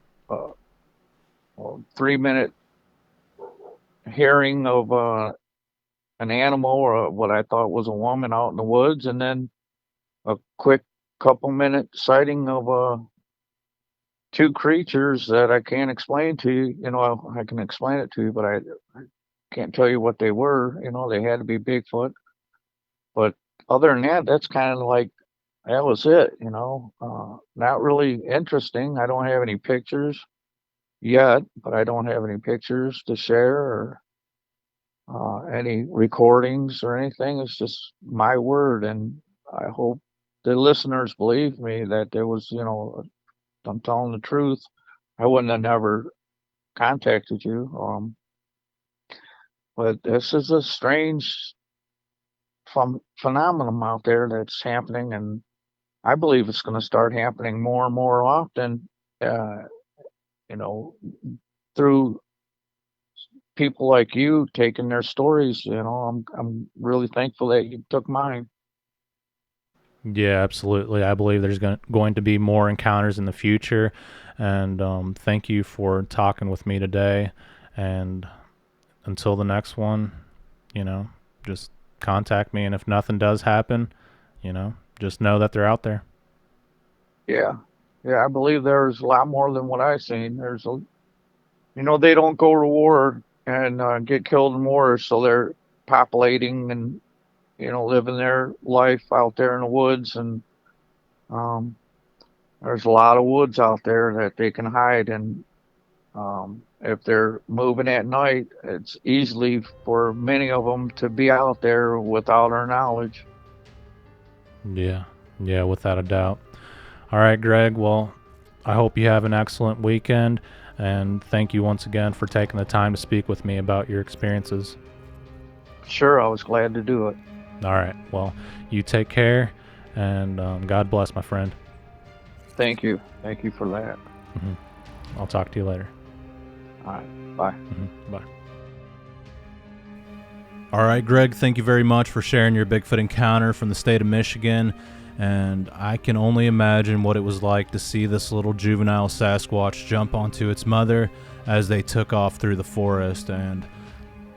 3 minute hearing of an animal or what I thought was a woman out in the woods, and then a quick couple-minute sighting of two creatures that I can't explain to you. I can explain it to you, but I can't tell you what they were. They had to be Bigfoot. But other than that, that's kind of like that was it. Not really interesting. I don't have any pictures yet, but I don't have any pictures to share or any recordings or anything. It's just my word, and I hope the listeners believe me that there was, I'm telling the truth. I wouldn't have never contacted you. But this is a strange phenomenon out there that's happening, and I believe it's going to start happening more and more often. Uh, you know, through people like you taking their stories. I'm really thankful that you took mine. Yeah, absolutely. I believe there's going to be more encounters in the future. And thank you for talking with me today. And until the next one, just contact me. And if nothing does happen, just know that they're out there. Yeah, yeah, I believe there's a lot more than what I've seen. They don't go to war and get killed in war, so they're populating and living their life out there in the woods, and um, there's a lot of woods out there that they can hide. And if they're moving at night, it's easily for many of them to be out there without our knowledge. Yeah. Yeah, without a doubt. All right, Greg. Well, I hope you have an excellent weekend. And thank you once again for taking the time to speak with me about your experiences. Sure, I was glad to do it. All right. Well, you take care, and God bless, my friend. Thank you. Thank you for that. I'll talk to you later. All right. Bye. Bye. All right, Greg, thank you very much for sharing your Bigfoot encounter from the state of Michigan. And I can only imagine what it was like to see this little juvenile Sasquatch jump onto its mother as they took off through the forest. And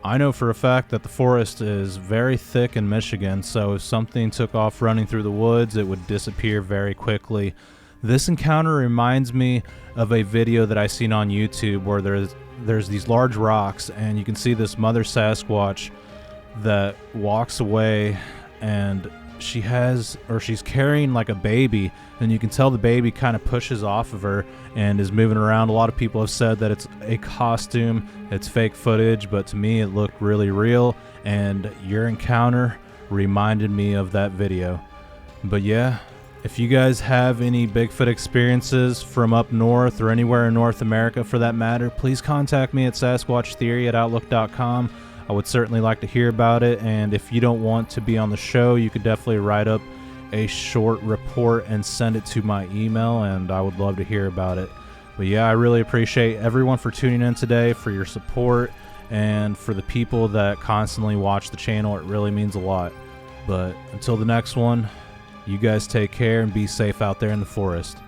I know for a fact that the forest is very thick in Michigan, so if something took off running through the woods, it would disappear very quickly. This encounter reminds me of a video that I seen on YouTube where there's these large rocks, and you can see this mother Sasquatch that walks away, and she's carrying like a baby, and you can tell the baby kind of pushes off of her and is moving around. A lot of people have said that it's a costume, it's fake footage, but to me it looked really real, and your encounter reminded me of that video. But yeah, if you guys have any Bigfoot experiences from up north or anywhere in North America for that matter, please contact me at sasquatchtheory@outlook.com. I would certainly like to hear about it, and if you don't want to be on the show, you could definitely write up a short report and send it to my email, and I would love to hear about it. But yeah, I really appreciate everyone for tuning in today, for your support, and for the people that constantly watch the channel. It really means a lot. But until the next one, you guys take care and be safe out there in the forest.